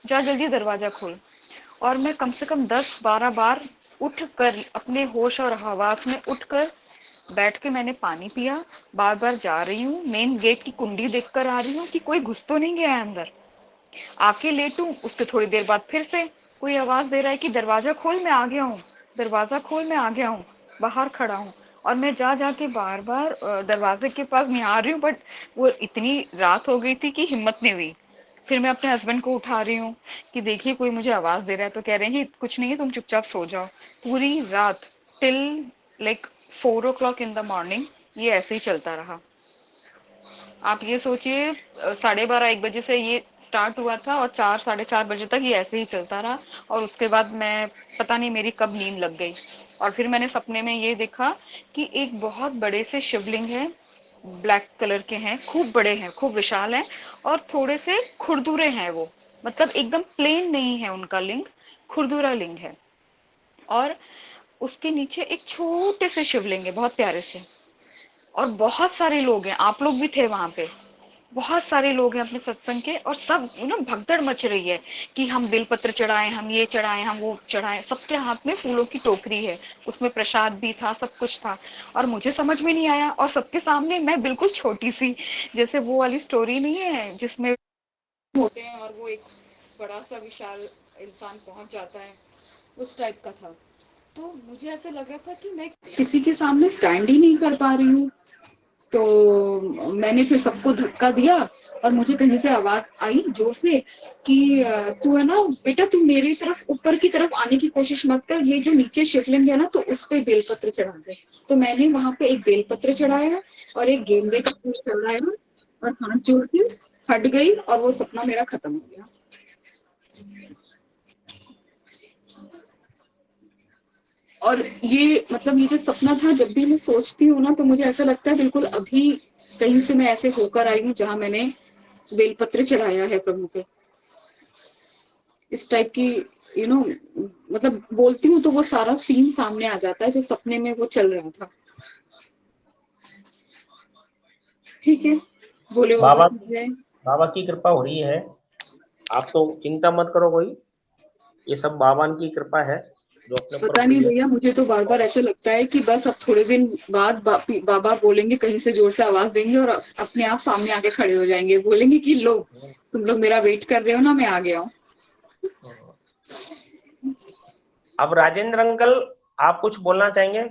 जा जल्दी दरवाजा खोल। और मैं कम से कम 10-12 बार उठ कर अपने होश और हवास में उठकर बैठ के मैंने पानी पिया। बार बार जा रही हूँ, मेन गेट की कुंडी देखकर आ रही हूँ कि कोई घुस तो नहीं गया है अंदर। आके लेटूं, उसके थोड़ी देर बाद फिर से कोई आवाज दे रहा है कि दरवाजा खोल, मैं आ गया हूँ, दरवाजा खोल, मैं आ गया हूँ, बाहर खड़ा हूँ। और मैं जा जाके बार बार दरवाजे के पास निहार रही हूँ, बट वो इतनी रात हो गई थी कि हिम्मत नहीं हुई। फिर मैं अपने हस्बैंड को उठा रही हूँ कि देखिए कोई मुझे आवाज दे रहा है, तो कह रहे हैं कि कुछ नहीं है, तुम चुपचाप सो जाओ। पूरी रात till like 4 o'clock in the morning ये ऐसे ही चलता रहा। आप ये सोचिए 12:30-1 बजे से ये स्टार्ट हुआ था और 4-4:30 बजे तक ये ऐसे ही चलता रहा। और उसके बाद मैं पता नहीं मेरी कब नींद लग गई। और फिर मैंने सपने में ये देखा कि एक बहुत बड़े से शिवलिंग है, ब्लैक कलर के हैं, खूब बड़े हैं, खूब विशाल हैं और थोड़े से खुरदुरे हैं वो, मतलब एकदम प्लेन नहीं है उनका लिंग, खुरदुरा लिंग है। और उसके नीचे एक छोटे से शिवलिंग है, बहुत प्यारे से। और बहुत सारे लोग हैं, आप लोग भी थे वहां पे। बहुत सारे लोग हैं अपने सत्संग के, और सब भगदड़ मच रही है कि हम बेलपत्र चढ़ाएं, हम ये चढ़ाएं, हम वो चढ़ाएं। सबके हाथ में फूलों की टोकरी है, उसमें प्रसाद भी था, सब कुछ था, और मुझे समझ में नहीं आया। और सबके सामने मैं बिल्कुल छोटी सी, जैसे वो वाली स्टोरी नहीं है जिसमें होते हैं और वो एक बड़ा सा विशाल इंसान पहुंच जाता है, उस टाइप का था। तो मुझे ऐसे लग रहा था कि मैं किसी के सामने स्टैंड ही नहीं कर पा रही हूँ। तो मैंने फिर सबको धक्का दिया, और मुझे कहीं से आवाज आई जोर से कि तू है ना बेटा, तू मेरी तरफ ऊपर की तरफ आने की कोशिश मत कर, ये जो नीचे शिवलिंग है ना, तो उस पे बेलपत्र चढ़ा दे। तो मैंने वहां पे एक बेलपत्र चढ़ाया और एक गेंदे का फूल चढ़ाया, और हाथ जोड़ के हट गई, और वो सपना मेरा खत्म हो गया। और ये मतलब ये जो सपना था, जब भी मैं सोचती हूँ ना, तो मुझे ऐसा लगता है बिल्कुल अभी कहीं से मैं ऐसे होकर आई हूँ जहां मैंने बेलपत्र चढ़ाया है प्रभु पे। इस टाइप की मतलब बोलती हूँ तो वो सारा सीन सामने आ जाता है जो सपने में वो चल रहा था। ठीक है, बोले बाबा बाबा की कृपा हो रही है, आप तो चिंता मत करो कोई, ये सब बाबा की कृपा है जो अपने ऊपर पता हुई नहीं है। भैया, मुझे तो बार बार ऐसा लगता है कि बस अब थोड़े दिन बाद बाबा बोलेंगे, कहीं से जोर से आवाज देंगे और अपने आप सामने आके खड़े हो जाएंगे, बोलेंगे कि लो तुम लोग मेरा वेट कर रहे हो ना, मैं आ गया हूँ। अब राजेंद्र अंकल, आप कुछ बोलना चाहेंगे?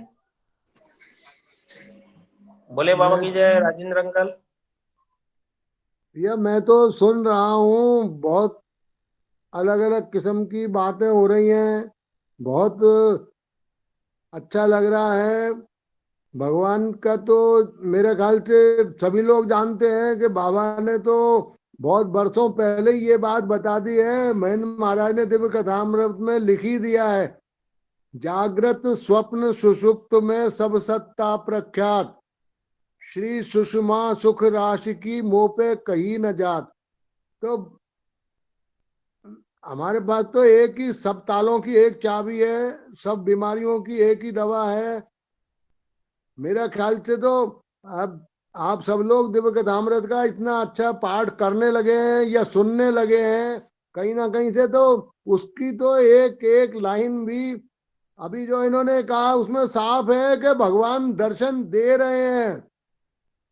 बोले बाबा की जय। राजेंद्र अंकल। भैया मैं तो सुन रहा हूँ, बहुत अलग अलग किस्म की बातें हो रही हैं, बहुत अच्छा लग रहा है। भगवान का तो मेरे ख्याल से सभी लोग जानते हैं कि बाबा ने तो बहुत बरसों पहले ही ये बात बता दी है। महेंद्र महाराज ने दिव्य कथामृत में लिख ही दिया है, जागृत स्वप्न सुषुप्त में सब सत्ता प्रख्यात, श्री सुषमा सुख राशि की मोह पे कहीं न जात। तो हमारे पास तो एक ही, सब तालों की एक चाबी है, सब बीमारियों की एक ही दवा है। मेरा ख्याल से तो अब आप सब लोग दिव्य कथामृत का इतना अच्छा पाठ करने लगे हैं या सुनने लगे हैं, कहीं ना कहीं से तो उसकी तो एक एक लाइन भी अभी जो इन्होंने कहा उसमें साफ है कि भगवान दर्शन दे रहे हैं।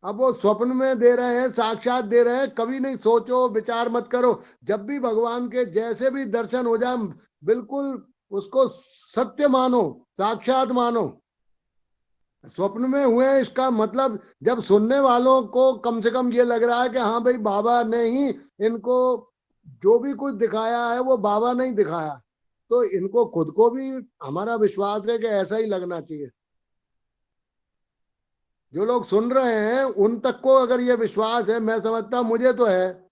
अब वो स्वप्न में दे रहे हैं, साक्षात दे रहे हैं, कभी नहीं सोचो विचार मत करो। जब भी भगवान के जैसे भी दर्शन हो जाए बिल्कुल उसको सत्य मानो, साक्षात मानो। स्वप्न में हुए इसका मतलब जब सुनने वालों को कम से कम ये लग रहा है कि हाँ भाई बाबा ने ही इनको जो भी कुछ दिखाया है वो बाबा ने ही दिखाया, तो इनको खुद को भी हमारा विश्वास है कि ऐसा ही लगना चाहिए। जो लोग सुन रहे हैं उन तक को अगर ये विश्वास है, मैं समझता, मुझे तो है,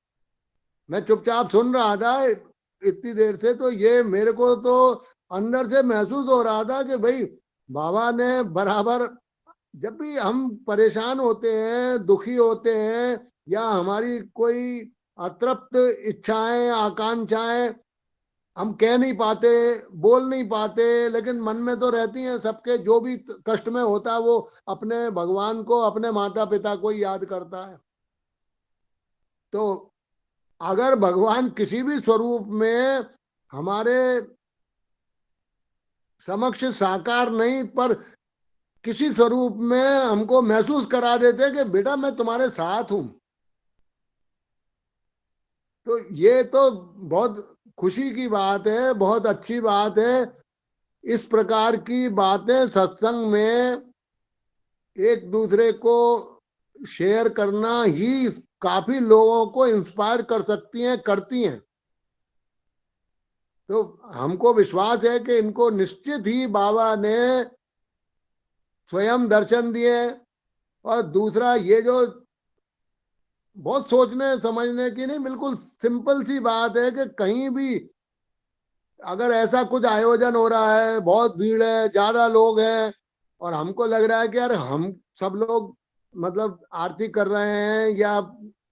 मैं चुपचाप सुन रहा था इतनी देर से, तो ये मेरे को तो अंदर से महसूस हो रहा था कि भाई बाबा ने बराबर, जब भी हम परेशान होते हैं, दुखी होते हैं, या हमारी कोई अतृप्त इच्छाएं आकांक्षाएं हम कह नहीं पाते, बोल नहीं पाते, लेकिन मन में तो रहती हैं सबके, जो भी कष्ट में होता है वो अपने भगवान को, अपने माता पिता को ही याद करता है। तो अगर भगवान किसी भी स्वरूप में हमारे समक्ष साकार नहीं पर किसी स्वरूप में हमको महसूस करा देते कि बेटा मैं तुम्हारे साथ हूं, तो ये तो बहुत खुशी की बात है, बहुत अच्छी बात है। इस प्रकार की बातें सत्संग में एक दूसरे को शेयर करना ही काफी लोगों को इंस्पायर कर सकती हैं, करती हैं। तो हमको विश्वास है कि इनको निश्चित ही बाबा ने स्वयं दर्शन दिए। और दूसरा, ये जो बहुत सोचने समझने की नहीं, बिल्कुल सिंपल सी बात है कि कहीं भी अगर ऐसा कुछ आयोजन हो रहा है, बहुत भीड़ है, ज्यादा लोग हैं, और हमको लग रहा है कि यार हम सब लोग मतलब आरती कर रहे हैं या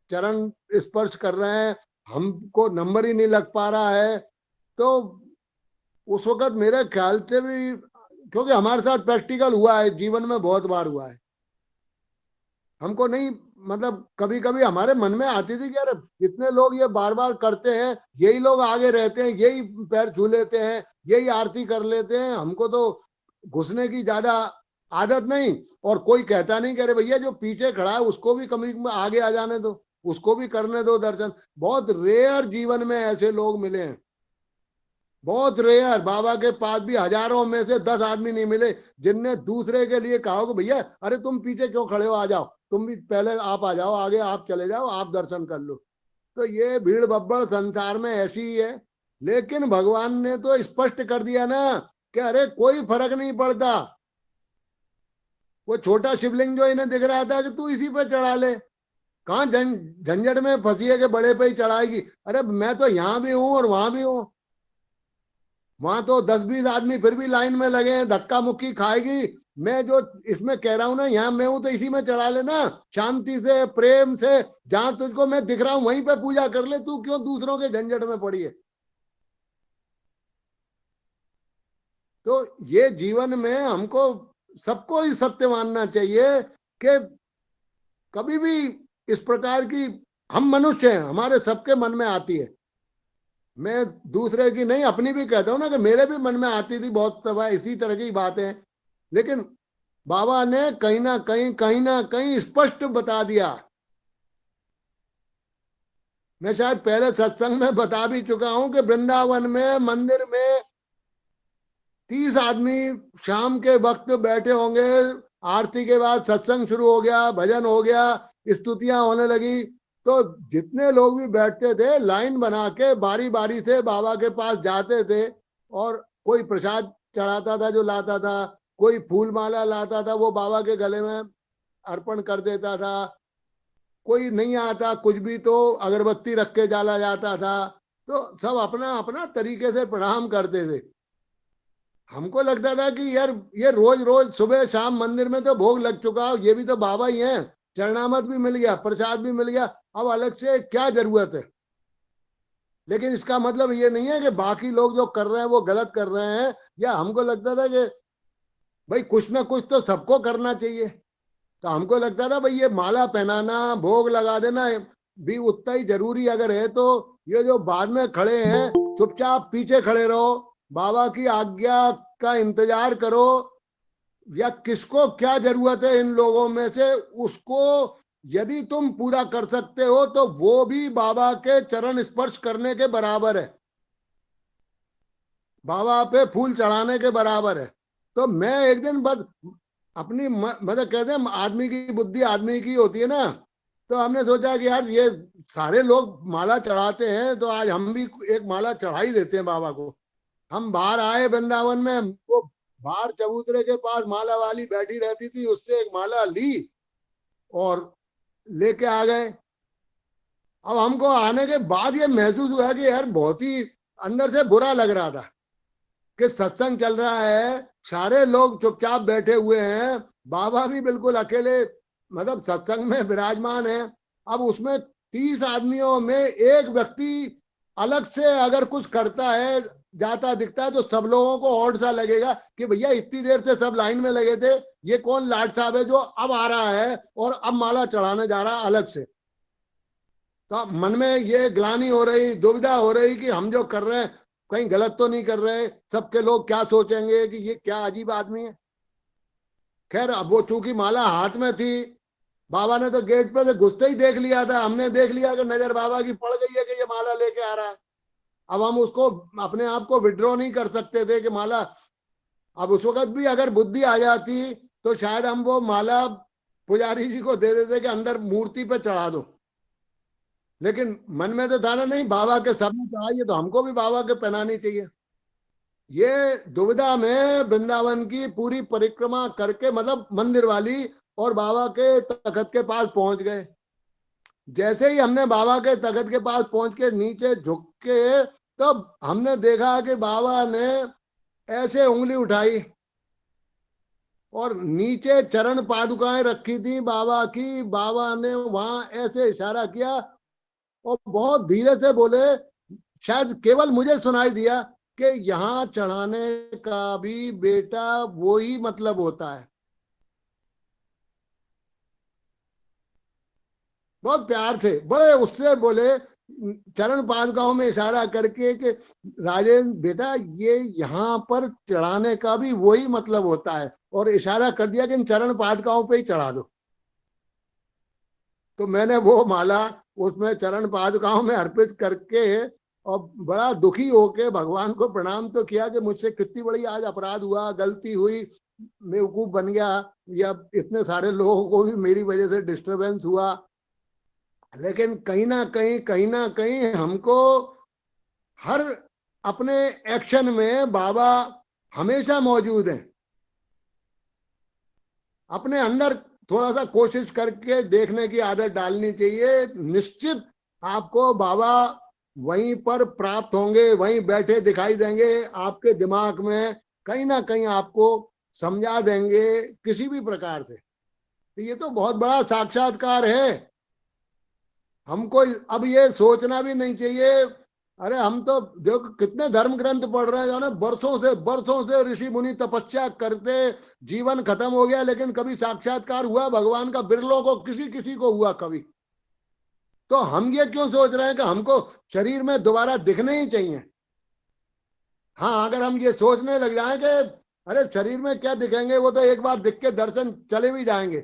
चरण स्पर्श कर रहे हैं, हमको नंबर ही नहीं लग पा रहा है, तो उस वक्त मेरे ख्याल से भी, क्योंकि हमारे साथ प्रैक्टिकल हुआ है, जीवन में बहुत बार हुआ है, हमको नहीं मतलब कभी कभी हमारे मन में आती थी कि अरे इतने लोग ये बार बार करते हैं, यही लोग आगे रहते हैं, यही पैर छू लेते हैं, यही आरती कर लेते हैं, हमको तो घुसने की ज्यादा आदत नहीं। और कोई कहता नहीं कि अरे भैया जो पीछे खड़ा है उसको भी कभी आगे आ जाने दो, उसको भी करने दो दर्शन। बहुत रेयर जीवन में ऐसे लोग मिले हैं, बहुत रेयर। बाबा के पास भी हजारों में से 10 आदमी नहीं मिले जिनने दूसरे के लिए कहा कि भैया अरे तुम पीछे क्यों खड़े हो, आ जाओ, तुम भी पहले आप आ जाओ, आगे आप चले जाओ, आप दर्शन कर लो। तो ये भीड़ बब्बड़ संसार में ऐसी ही है। लेकिन भगवान ने तो स्पष्ट कर दिया ना कि अरे कोई फर्क नहीं पड़ता। वो छोटा शिवलिंग जो इन्हें दिख रहा था कि तू इसी पे चढ़ा ले, कहाँ झंझट में फंसी है कि बड़े पे ही चढ़ाएगी। अरे मैं तो यहाँ भी हूं और वहां भी हूं, वहां तो 10-20 आदमी फिर भी लाइन में लगे हैं, धक्का मुक्की खाएगी। मैं जो इसमें कह रहा हूं ना, यहाँ मैं हूं तो इसी में चढ़ा लेना, शांति से प्रेम से, जहां तुझको मैं दिख रहा हूं वहीं पे पूजा कर ले, तू क्यों दूसरों के झंझट में पड़ी है। तो ये जीवन में हमको सबको ही सत्य मानना चाहिए कि कभी भी इस प्रकार की, हम मनुष्य हैं, हमारे सबके मन में आती है। मैं दूसरे की नहीं, अपनी भी कहता हूं ना कि मेरे भी मन में आती थी बहुत सभा इसी तरह की बातें। लेकिन बाबा ने कहीं ना कहीं स्पष्ट बता दिया। मैं शायद पहले सत्संग में बता भी चुका हूं कि वृंदावन में मंदिर में 30 आदमी शाम के वक्त बैठे होंगे, आरती के बाद सत्संग शुरू हो गया, भजन हो गया, स्तुतियां होने लगी, तो जितने लोग भी बैठते थे लाइन बना के बारी बारी से बाबा के पास जाते थे, और कोई प्रसाद चढ़ाता था जो लाता था, कोई फूल माला लाता था वो बाबा के गले में अर्पण कर देता था, कोई नहीं आता कुछ भी तो अगरबत्ती रख के डाला जाता था। तो सब अपना अपना तरीके से प्रणाम करते थे। हमको लगता था कि यार ये रोज रोज सुबह शाम मंदिर में तो भोग लग चुका, ये भी तो बाबा ही हैं, चरणामत भी मिल गया, प्रसाद भी मिल गया, अब अलग से क्या जरूरत है। लेकिन इसका मतलब ये नहीं है कि बाकी लोग जो कर रहे हैं वो गलत कर रहे हैं। या हमको लगता था कि भाई कुछ ना कुछ तो सबको करना चाहिए। तो हमको लगता था भाई ये माला पहनाना, भोग लगा देना भी उतना ही जरूरी अगर है तो ये जो बाद में खड़े हैं चुपचाप पीछे खड़े रहो, बाबा की आज्ञा का इंतजार करो, या किसको क्या जरूरत है इन लोगों में से, उसको यदि तुम पूरा कर सकते हो तो वो भी बाबा के चरण स्पर्श करने के बराबर है, बाबा पे फूल चढ़ाने के बराबर है। तो मैं एक दिन बस अपनी मतलब कहते हैं आदमी की बुद्धि आदमी की होती है ना, तो हमने सोचा कि यार ये सारे लोग माला चढ़ाते हैं तो आज हम भी एक माला चढ़ा ही देते हैं बाबा को। हम बाहर आए वृंदावन में, वो बाहर चबूतरे के पास माला वाली बैठी रहती थी, उससे एक माला ली और लेके आ गए। अब हमको आने के बाद ये महसूस हुआ कि यार बहुत ही अंदर से बुरा लग रहा था कि सत्संग चल रहा है, सारे लोग चुपचाप बैठे हुए हैं, बाबा भी बिल्कुल अकेले मतलब सत्संग में विराजमान है। अब उसमें 30 आदमियों में एक व्यक्ति अलग से अगर कुछ करता है, जाता दिखता है, तो सब लोगों को ऑड सा लगेगा कि भैया इतनी देर से सब लाइन में लगे थे, ये कौन लाट साहब है जो अब आ रहा है और अब माला चढ़ाने जा रहा है अलग से। तो मन में ये ग्लानि हो रही, दुविधा हो रही कि हम जो कर रहे हैं कहीं गलत तो नहीं कर रहे, सबके लोग क्या सोचेंगे कि ये क्या अजीब आदमी है। खैर अब वो चूंकि माला हाथ में थी, बाबा ने तो गेट पे से घुसते ही देख लिया था, हमने देख लिया कि नजर बाबा की पड़ गई है कि ये माला लेके आ रहा है। अब हम उसको अपने आप को विड्रॉ नहीं कर सकते थे कि माला, अब उस वक्त भी अगर बुद्धि आ जाती तो शायद हम वो माला पुजारी जी को दे देते कि अंदर मूर्ति पे चढ़ा दो। लेकिन मन में तो था ना, नहीं बाबा के सामने चढ़ाइए तो हमको भी बाबा के पहनानी चाहिए। ये दुविधा में वृंदावन की पूरी परिक्रमा करके मतलब मंदिर वाली और बाबा के तखत के पास पहुंच गए। जैसे ही हमने बाबा के तखत के पास पहुंच के नीचे झुक के तब हमने देखा कि बाबा ने ऐसे उंगली उठाई और नीचे चरण पादुकाएं रखी थी बाबा की, बाबा ने वहां ऐसे इशारा किया और बहुत धीरे से बोले, शायद केवल मुझे सुनाई दिया कि यहाँ चढ़ाने का भी बेटा वो ही मतलब होता है। बहुत प्यार से बड़े उससे बोले, चरण पादुकाओं में इशारा करके कि राजेंद्र बेटा ये यहाँ पर चढ़ाने का भी वही मतलब होता है, और इशारा कर दिया कि इन चरण पादुकाओं पे ही चढ़ा दो। तो मैंने वो माला उसमें चरण पादुकाओं में अर्पित करके और बड़ा दुखी होके भगवान को प्रणाम तो किया कि मुझसे कितनी बड़ी आज अपराध हुआ, गलती हुई, बेवकूफ बन गया, या इतने सारे लोगों को भी मेरी वजह से डिस्टरबेंस हुआ। लेकिन कहीं ना कहीं हमको हर अपने एक्शन में बाबा हमेशा मौजूद हैं। अपने अंदर थोड़ा सा कोशिश करके देखने की आदत डालनी चाहिए, निश्चित आपको बाबा वहीं पर प्राप्त होंगे, वहीं बैठे दिखाई देंगे, आपके दिमाग में कहीं ना कहीं आपको समझा देंगे किसी भी प्रकार से। तो ये तो बहुत बड़ा साक्षात्कार है। हमको अब ये सोचना भी नहीं चाहिए, अरे हम तो देखो कितने धर्म ग्रंथ पढ़ रहे हैं, बरसों से ऋषि मुनि तपस्या करते, जीवन खत्म हो गया, लेकिन कभी साक्षात्कार हुआ भगवान का? बिरलों को किसी को हुआ कभी? तो हम ये क्यों सोच रहे हैं कि हमको शरीर में दोबारा दिखने ही चाहिए? हाँ, अगर हम ये सोचने लग जाए कि अरे शरीर में क्या दिखेंगे, वो तो एक बार दिख के दर्शन चले भी जाएंगे,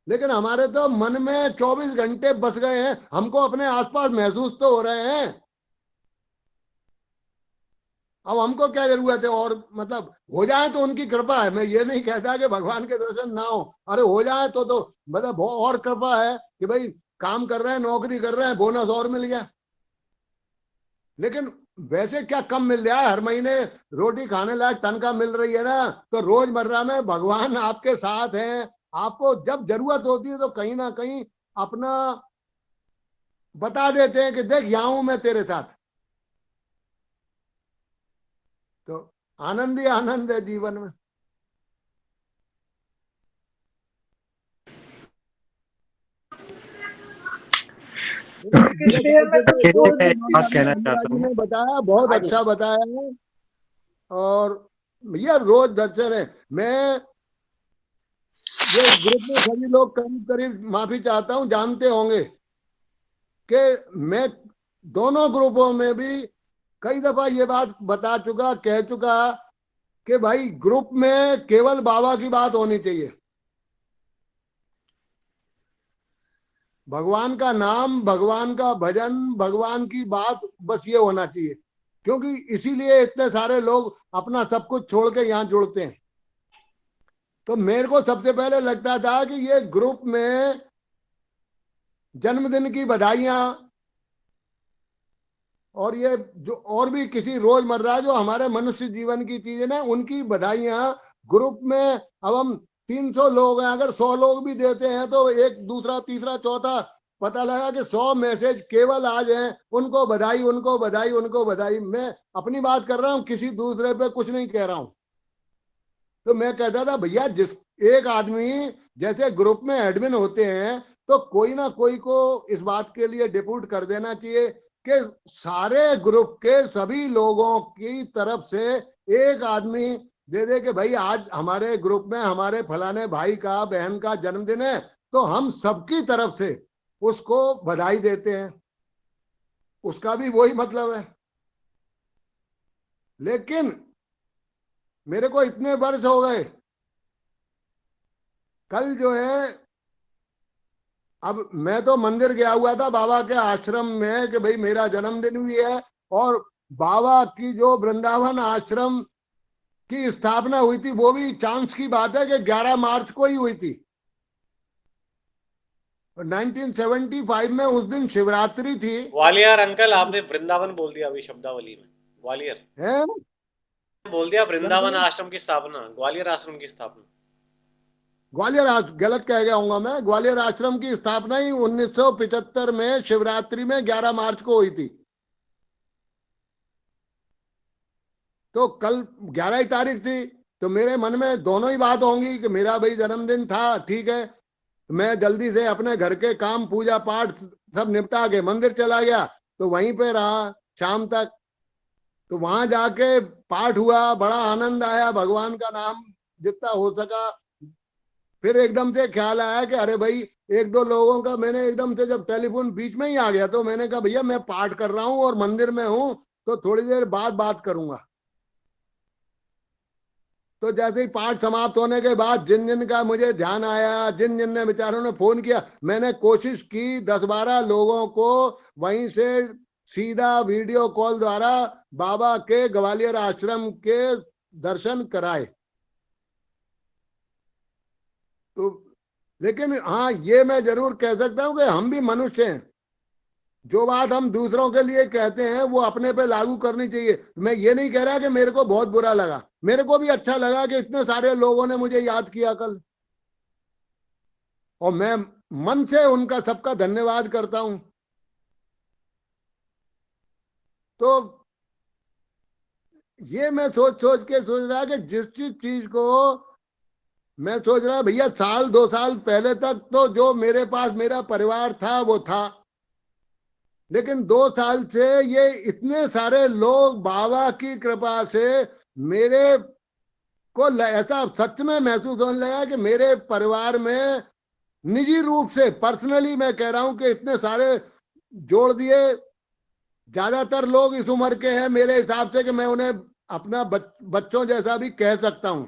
लेकिन हमारे तो मन में 24 घंटे बस गए हैं, हमको अपने आसपास महसूस तो हो रहे हैं। अब हमको क्या जरूरत है? और मतलब हो जाए तो उनकी कृपा है, मैं ये नहीं कहता कि भगवान के दर्शन ना हो, अरे हो जाए तो मतलब और कृपा है कि भाई काम कर रहे हैं, नौकरी कर रहे हैं, बोनस और मिल गया। लेकिन वैसे क्या कम मिल रहा है? हर महीने रोटी खाने लायक तनख्वाह मिल रही है ना, तो रोजमर्रा में भगवान आपके साथ हैं। आपको जब जरूरत होती है तो कहीं ना कहीं अपना बता देते हैं कि देख यहाँ हूं मैं तेरे साथ। तो आनंद ही आनंद है जीवन में। मैं एक बात कहना चाहता हूँ। ने बताया, बहुत अच्छा बताया है। और भैया रोज दर्शन है। मैं ये ग्रुप में सभी लोग करीब करीब माफी चाहता हूँ, जानते होंगे कि मैं दोनों ग्रुपों में भी कई दफा ये बात बता चुका, कह चुका कि भाई ग्रुप में केवल बाबा की बात होनी चाहिए, भगवान का नाम, भगवान का भजन, भगवान की बात, बस ये होना चाहिए। क्योंकि इसीलिए इतने सारे लोग अपना सब कुछ छोड़ के यहाँ जुड़ते हैं। तो मेरे को सबसे पहले लगता था कि ये ग्रुप में जन्मदिन की बधाइयां और ये जो और भी किसी रोजमर्रा जो हमारे मनुष्य जीवन की चीजें ना, उनकी बधाइयां ग्रुप में, अब हम 300 लोग हैं, अगर 100 लोग भी देते हैं तो एक दूसरा तीसरा चौथा पता लगा कि 100 मैसेज केवल आज हैं, उनको बधाई, उनको बधाई, उनको बधाई। मैं अपनी बात कर रहा हूँ, किसी दूसरे पे कुछ नहीं कह रहा हूँ। तो मैं कहता था भैया, जिस एक आदमी जैसे ग्रुप में एडमिन होते हैं तो कोई ना कोई को इस बात के लिए डिप्यूट कर देना चाहिए कि सारे ग्रुप के सभी लोगों की तरफ से एक आदमी दे दे कि भाई आज हमारे ग्रुप में हमारे फलाने भाई का बहन का जन्मदिन है, तो हम सबकी तरफ से उसको बधाई देते हैं। उसका भी वही मतलब है। लेकिन मेरे को इतने वर्ष हो गए, कल जो है, अब मैं तो मंदिर गया हुआ था बाबा के आश्रम में कि भाई मेरा जन्मदिन भी है, और बाबा की जो वृंदावन आश्रम की स्थापना हुई थी वो भी चांस की बात है कि 11 मार्च को ही हुई थी। 1975 में उस दिन शिवरात्रि थी। ग्वालियर अंकल, आपने वृंदावन बोल दिया अभी शब्दावली में। ग्वालियर है बोल दिया, वृंदावन आश्रम की स्थापना, ग्वालियर आश्रम की स्थापना। ग्वालियर गलत कह गया हूंगा मैं। ग्वालियर आश्रम की स्थापना ही 1975 में शिवरात्रि में 11 मार्च को हुई थी। तो कल 11 ही तारीख थी, तो मेरे मन में दोनों ही बात होंगी कि मेरा भाई जन्मदिन था, ठीक है। मैं जल्दी से अपने घर के काम, पूजा पाठ सब निपटा के मंदिर चला गया, तो वहीं पे रहा शाम तक। तो वहां जाके पाठ हुआ, बड़ा आनंद आया, भगवान का नाम जितना हो सका फिर एकदम से ख्याल आया कि अरे भाई, एक दो लोगों का मैंने एकदम से जब टेलीफोन बीच में ही आ गया तो मैंने कहा भैया मैं पाठ कर रहा हूँ और मंदिर में हूँ, तो थोड़ी देर बाद बात करूंगा। तो जैसे ही पाठ समाप्त होने के बाद जिन जिन का मुझे ध्यान आया, जिन जिन ने बेचारों ने फोन किया, मैंने कोशिश की 10-12 लोगों को वहीं से सीधा वीडियो कॉल द्वारा बाबा के ग्वालियर आश्रम के दर्शन कराए। तो लेकिन हाँ, ये मैं जरूर कह सकता हूं कि हम भी मनुष्य हैं। जो बात हम दूसरों के लिए कहते हैं वो अपने पे लागू करनी चाहिए। मैं ये नहीं कह रहा कि मेरे को बहुत बुरा लगा, मेरे को भी अच्छा लगा कि इतने सारे लोगों ने मुझे याद किया कल, और मैं मन से उनका सबका धन्यवाद करता हूं। तो ये मैं सोच सोच के सोच रहा कि जिस चीज को मैं सोच रहा भैया, 1-2 साल पहले तक तो जो मेरे पास मेरा परिवार था वो था, लेकिन 2 साल से ये इतने सारे लोग बाबा की कृपा से मेरे को ऐसा सच में महसूस होने लगा कि मेरे परिवार में निजी रूप से, पर्सनली मैं कह रहा हूं कि इतने सारे जोड़ दिए। ज्यादातर लोग इस उम्र के हैं मेरे हिसाब से कि मैं उन्हें अपना बच्चों जैसा भी कह सकता हूं।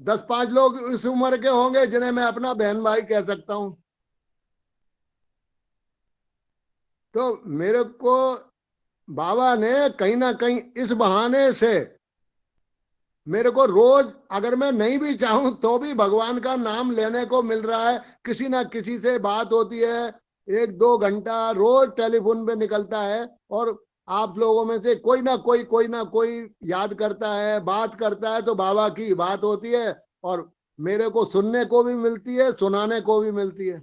10-5 लोग इस उम्र के होंगे जिन्हें मैं अपना बहन भाई कह सकता हूं। तो मेरे को बाबा ने कहीं ना कहीं इस बहाने से मेरे को रोज, अगर मैं नहीं भी चाहूं तो भी, भगवान का नाम लेने को मिल रहा है। किसी ना किसी से बात होती है, 1-2 घंटा रोज टेलीफोन पे निकलता है, और आप लोगों में से कोई ना कोई याद करता है, बात करता है, तो बाबा की बात होती है और मेरे को सुनने को भी मिलती है, सुनाने को भी मिलती है।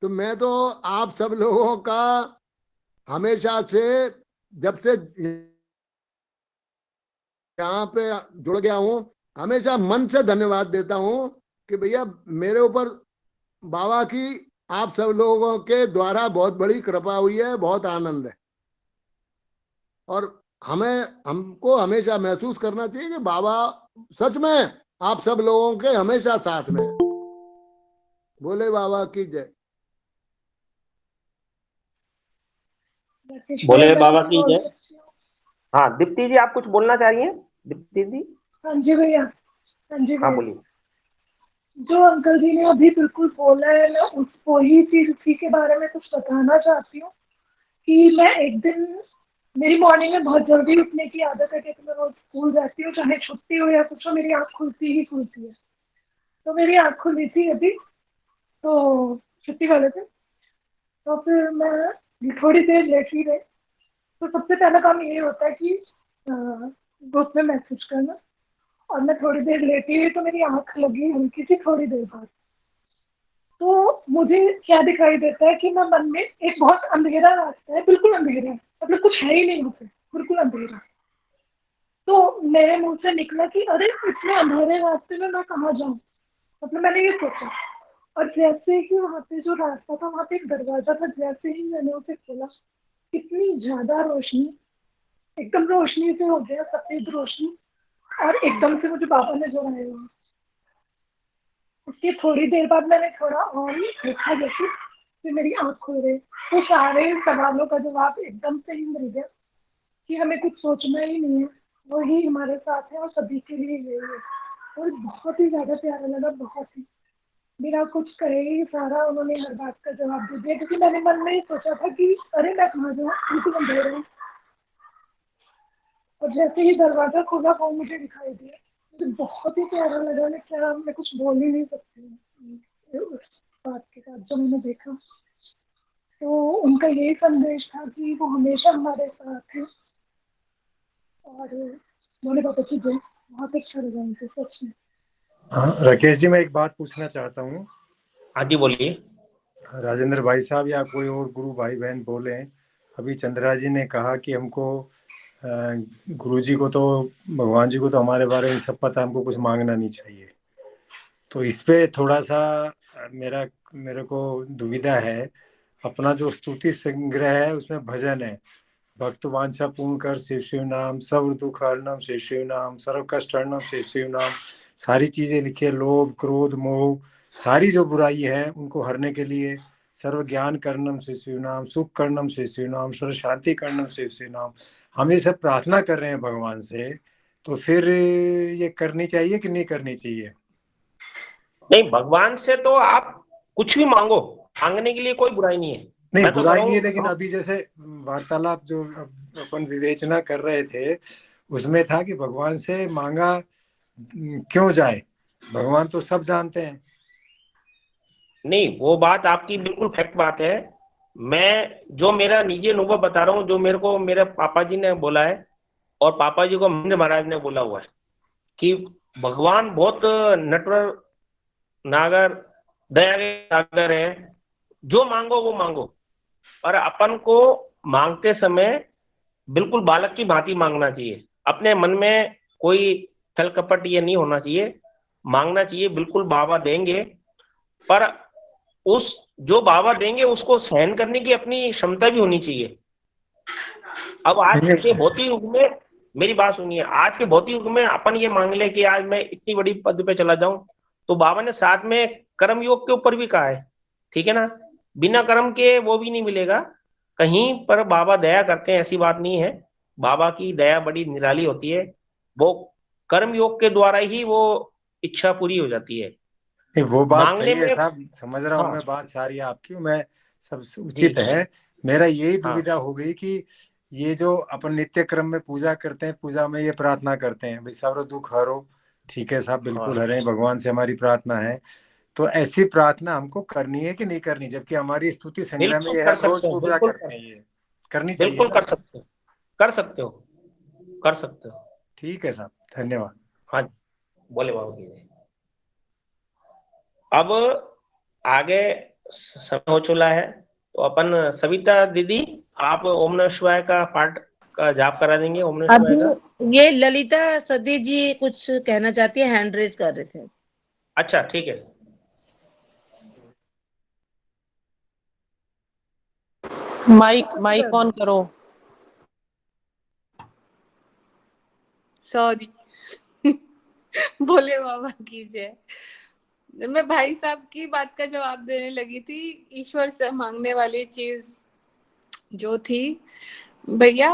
तो मैं तो आप सब लोगों का हमेशा से, जब से यहाँ पे जुड़ गया हूँ, हमेशा मन से धन्यवाद देता हूँ कि भैया मेरे ऊपर बाबा की आप सब लोगों के द्वारा बहुत बड़ी कृपा हुई है, बहुत आनंद है। और हमको हमेशा महसूस करना चाहिए कि बाबा सच में आप सब लोगों के हमेशा साथ में है। बोले बाबा की जय। बोले बाबा की जय। हाँ दीप्ति जी, आप कुछ बोलना चाह रही हैं? दीप्ति जी। हाँ जी भैया, हाँ जी हाँ भैया। बोलिए। जो अंकल जी ने अभी बिल्कुल बोला है, मैं उसको ही चीज, उसी के बारे में कुछ बताना चाहती हूँ कि मैं एक दिन, मेरी मॉर्निंग में बहुत जल्दी उठने की आदत है, क्योंकि मैं रोज स्कूल जाती हूँ, चाहे छुट्टी हो या कुछ हो, मेरी आँख खुलती ही खुलती है। तो मेरी आँख खुली थी अभी, तो छुट्टी वाले दिन, तो फिर मैं थोड़ी देर लेटी रही। तो सबसे पहला काम ये होता है कि ग्रुप में मैसेज करना, और मैं थोड़ी देर लेटी हुई तो मेरी आँख लगी हल्की सी थोड़ी देर बाद। तो मुझे क्या दिखाई देता है कि मैं मन में, एक बहुत अंधेरा रास्ता है, बिल्कुल अंधेरा है, मतलब कुछ है ही नहीं वहाँ पे, बिल्कुल अंधेरा। तो मेरे मुंह से निकला कि अरे इतने अंधेरे रास्ते में मैं कहाँ जाऊँ, मतलब मैंने ये सोचा। और जैसे ही वहाँ पे जो रास्ता था, वहाँ पे एक दरवाजा था, जैसे ही मैंने उसे खोला, इतनी ज्यादा रोशनी, एकदम रोशनी से हो गया, सफेद रोशनी, और एकदम से मुझे बाबा ने जगाया वहाँ। उसके थोड़ी देर बाद मैंने थोड़ा और देखा, जैसे फिर मेरी आँख खुल गई, तो सारे सवालों का जवाब एकदम से ही मिल गया कि हमें कुछ सोचना ही नहीं है, वही हमारे साथ है और सभी के लिए यही है। और बहुत ही ज्यादा प्यारा लगा, बहुत ही, बिना कुछ कहे ही सारा उन्होंने हर बात का जवाब दे दिया, क्योंकि मैंने मन में ही सोचा था कि अरे मैं कहाँ जाऊँ, बिल्कुल अंधेरा है। और जैसे ही दरवाजा खोला वो मुझे दिखाई दिया, मुझे बहुत ही प्यारा लगा। मैं कुछ बोल ही नहीं सकती उस बात के साथ जो मैंने देखा। तो उनका यही संदेश था कि वो हमेशा हमारे साथ है, और बोले बाबा की जय। बहुत अच्छा लगा उनसे, सच में। हाँ राकेश जी, मैं एक बात पूछना चाहता हूँ। हाँ जी बोलिए। राजेंद्र भाई साहब या कोई और गुरु भाई बहन बोले, अभी चंद्रा जी ने कहा कि हमको गुरु जी को तो, भगवान जी को तो हमारे बारे में सब पता, हमको कुछ मांगना नहीं चाहिए। तो इस पे थोड़ा सा मेरे को दुविधा है। अपना जो स्तुति संग्रह है उसमें भजन है, भक्त वांछा पूर्ण कर शिव शिव नाम, सर्व दुख हरणम शिव शिव नाम, सर्व कष्ट हरणम शिव शिव नाम। सारी चीजें लिखिए, लोभ क्रोध मोह सारी जो बुराई है उनको हरने के लिए सर्व ज्ञान कर्णम शिव शिव नाम, सुख कर्णम शिव शिव नाम, सर्व शांति कर्णम शिव शिव नाम। हम ये सब प्रार्थना कर रहे हैं भगवान से, तो फिर ये करनी चाहिए कि नहीं करनी चाहिए? नहीं, भगवान से तो आप कुछ भी मांगो, मांगने के लिए कोई बुराई नहीं है। नहीं मैं तो बुराई कह नहीं है, रहा लेकिन हूँ अभी जैसे वार्तालाप जो अपन विवेचना कर रहे थे उसमें था कि भगवान से मांगा क्यों जाए, भगवान तो सब जानते हैं। नहीं, वो बात आपकी बिल्कुल फैक्ट बात है। मैं जो मेरा निजी अनुभव बता रहा हूँ, जो मेरे को मेरे पापा जी ने बोला है और पापा जी को महेंद्र महाराज ने बोला हुआ है कि भगवान बहुत नटवर नागर दया के सागर है, जो मांगो वो मांगो, पर अपन को मांगते समय बिल्कुल बालक की भांति मांगना चाहिए। अपने मन में कोई छल कपट ये नहीं होना चाहिए, मांगना चाहिए। बिल्कुल बाबा देंगे, पर उस जो बाबा देंगे उसको सहन करने की अपनी क्षमता भी होनी चाहिए। अब आज के भौतिक युग में, मेरी बात सुनिए, आज के भौतिक युग में अपन ये मांग ले कि आज मैं इतनी बड़ी पद पे चला जाऊं, तो बाबा ने साथ में कर्म योग के ऊपर भी कहा है, ठीक है ना। बिना कर्म के वो भी नहीं मिलेगा कहीं पर। बाबा दया करते हैं, ऐसी बात नहीं है। बाबा की दया बड़ी निराली होती है, वो कर्म योग के द्वारा ही वो इच्छा पूरी हो जाती है। नहीं वो बात मांगने सही है में साहब, समझ रहा हूँ हाँ मैं बात सारी आपकी, मैं सब जी उचित है। मेरा यही हाँ दुविधा हो गई कि ये जो अपन नित्य क्रम में पूजा करते हैं, पूजा में ये प्रार्थना करते हैं भाई सर्व दुख हरो, ठीक है साहब बिल्कुल हाँ हरे, भगवान से हमारी प्रार्थना है। तो ऐसी प्रार्थना हमको करनी है कि नहीं करनी, जबकि हमारी स्तुति संग्रह में बिल्कुल ये है, कर हम रोज सकते हो, पूजा बिल्कुल करते हैं, ये करनी चाहिए बिल्कुल ना। कर सकते हो, कर सकते हो, कर सकते हो। ठीक है साहब, धन्यवाद। हाँ, बोले बाबू की जय। अब आगे समय हो चुका है, तो अपन सविता दीदी, आप ओम नमः शिवाय का पाठ का जाप करा देंगे, ओम नमः शिवाय का। अभी ये ललिता सदी जी कुछ कहना चाहती है, हैंड रेज कर रहे थे। अच्छा ठीक है। माइक माइक ऑन करो। सॉरी। भोले बाबा की जय। मैं भाई साहब की बात का जवाब देने लगी थी। ईश्वर से मांगने वाली चीज जो थी भैया,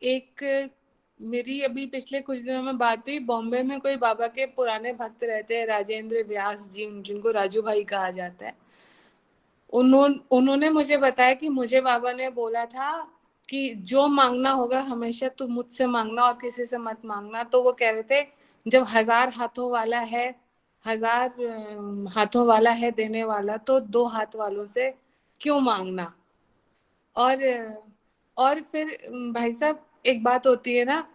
एक मेरी अभी पिछले कुछ दिनों में बात हुई, बॉम्बे में कोई बाबा के पुराने भक्त रहते हैं, राजेंद्र व्यास जी, जिनको राजू भाई कहा जाता है। उन्होंने मुझे बताया कि मुझे बाबा ने बोला था कि जो मांगना होगा हमेशा तू मुझसे मांगना और किसी से मत मांगना। तो वो कह रहे थे जब 1000 हाथों वाला है, 1000 हाथों वाला है देने वाला, तो 2 हाथ वालों से क्यों मांगना। और फिर भाई साहब एक बात होती है ना,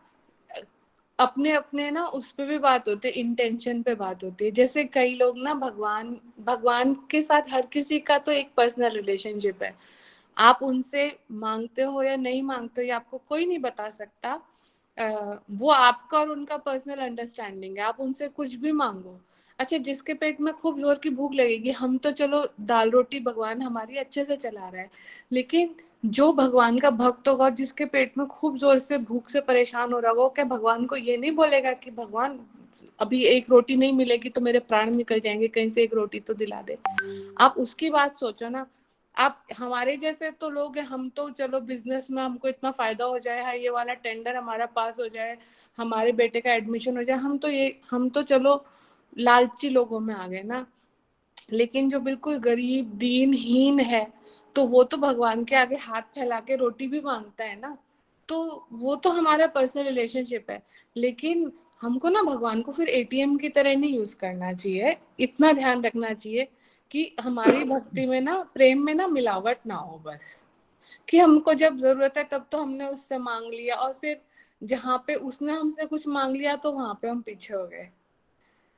अपने अपने ना उस पे भी बात होती है, इंटेंशन पे बात होती है। जैसे कई लोग ना भगवान के साथ हर किसी का तो एक पर्सनल रिलेशनशिप है। आप उनसे मांगते हो या नहीं मांगते हो ये आपको कोई नहीं बता सकता। वो आपका और उनका पर्सनल अंडरस्टैंडिंग है। आप उनसे कुछ भी मांगो। अच्छा, जिसके पेट में खूब जोर की भूख लगेगी, हम तो चलो दाल रोटी भगवान हमारी अच्छे से चला रहा है, लेकिन जो भगवान का भक्त होगा और जिसके पेट में खूब जोर से भूख से परेशान हो रहा होगा, क्या भगवान को ये नहीं बोलेगा कि भगवान अभी एक रोटी नहीं मिलेगी तो मेरे प्राण निकल जाएंगे, कहीं से एक रोटी तो दिला दे। आप उसकी बात सोचो ना। आप हमारे जैसे तो लोग हैं, हम तो चलो बिजनेस में हमको इतना फायदा हो जाए, हाँ ये वाला टेंडर हमारा पास हो जाए, हमारे बेटे का एडमिशन हो जाए, हम तो चलो लालची लोगों में आ गए ना। लेकिन जो बिल्कुल गरीब दीनहीन है, तो वो तो भगवान के आगे हाथ फैला के रोटी भी मांगता है ना। तो वो तो हमारा पर्सनल रिलेशनशिप है। लेकिन हमको ना भगवान को फिर एटीएम की तरह नहीं यूज करना चाहिए। इतना ध्यान रखना चाहिए कि हमारी भक्ति में ना, प्रेम में ना मिलावट ना हो। बस कि हमको जब जरूरत है तब तो हमने उससे मांग लिया, और फिर जहाँ पे उसने हमसे कुछ मांग लिया तो वहां पे हम पीछे हो गए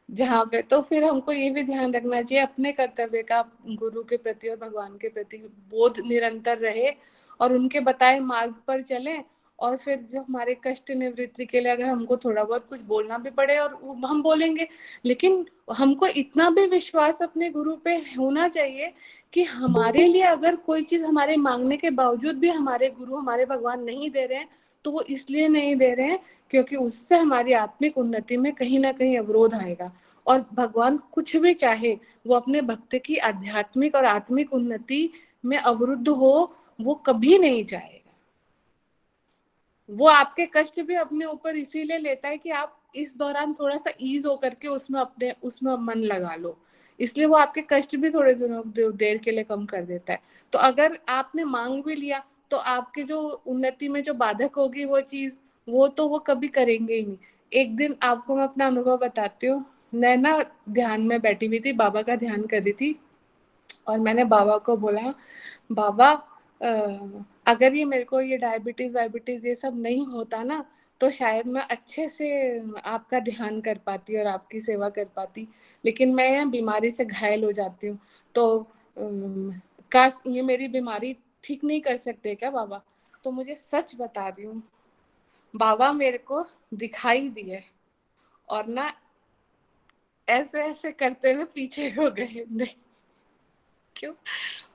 जहाँ पे। तो फिर हमको ये भी ध्यान रखना चाहिए अपने कर्तव्य का, गुरु के प्रति और भगवान के प्रति बोध निरंतर रहे और उनके बताए मार्ग पर चलें। और फिर जो हमारे कष्ट निवृत्ति के लिए अगर हमको थोड़ा बहुत कुछ बोलना भी पड़े और हम बोलेंगे, लेकिन हमको इतना भी विश्वास अपने गुरु पे होना चाहिए कि हमारे लिए अगर कोई चीज हमारे मांगने के बावजूद भी हमारे गुरु हमारे भगवान नहीं दे रहे हैं, तो वो इसलिए नहीं दे रहे हैं क्योंकि उससे हमारी आत्मिक उन्नति में कहीं ना कहीं अवरोध आएगा। और भगवान कुछ भी चाहे, वो अपने भक्त की आध्यात्मिक और आत्मिक उन्नति में अवरुद्ध हो वो कभी नहीं चाहेगा। वो आपके कष्ट भी अपने ऊपर इसीलिए लेता है कि आप इस दौरान थोड़ा सा ईज होकर के उसमें मन लगा लो, इसलिए वो आपके कष्ट भी थोड़े दिनों देर के लिए कम कर देता है। तो अगर आपने मांग भी लिया तो आपके जो उन्नति में जो बाधक होगी वो चीज, वो तो वो कभी करेंगे ही नहीं। एक दिन आपको मैं अपना अनुभव बताती हूँ। मैं ना ध्यान में बैठी हुई थी, बाबा का ध्यान कर रही थी, और मैंने बाबा को बोला, बाबा अगर ये मेरे को ये डायबिटीज ये सब नहीं होता ना, तो शायद मैं अच्छे से आपका ध्यान कर पाती और आपकी सेवा कर पाती, लेकिन मैं बीमारी से घायल हो जाती हूँ। तो काश ये मेरी बीमारी ठीक नहीं कर सकते क्या बाबा? तो मुझे सच बता रही हूँ, बाबा मेरे को दिखाई दिए और ना ऐसे ऐसे करते हुए पीछे हो गए। नहीं, क्यों?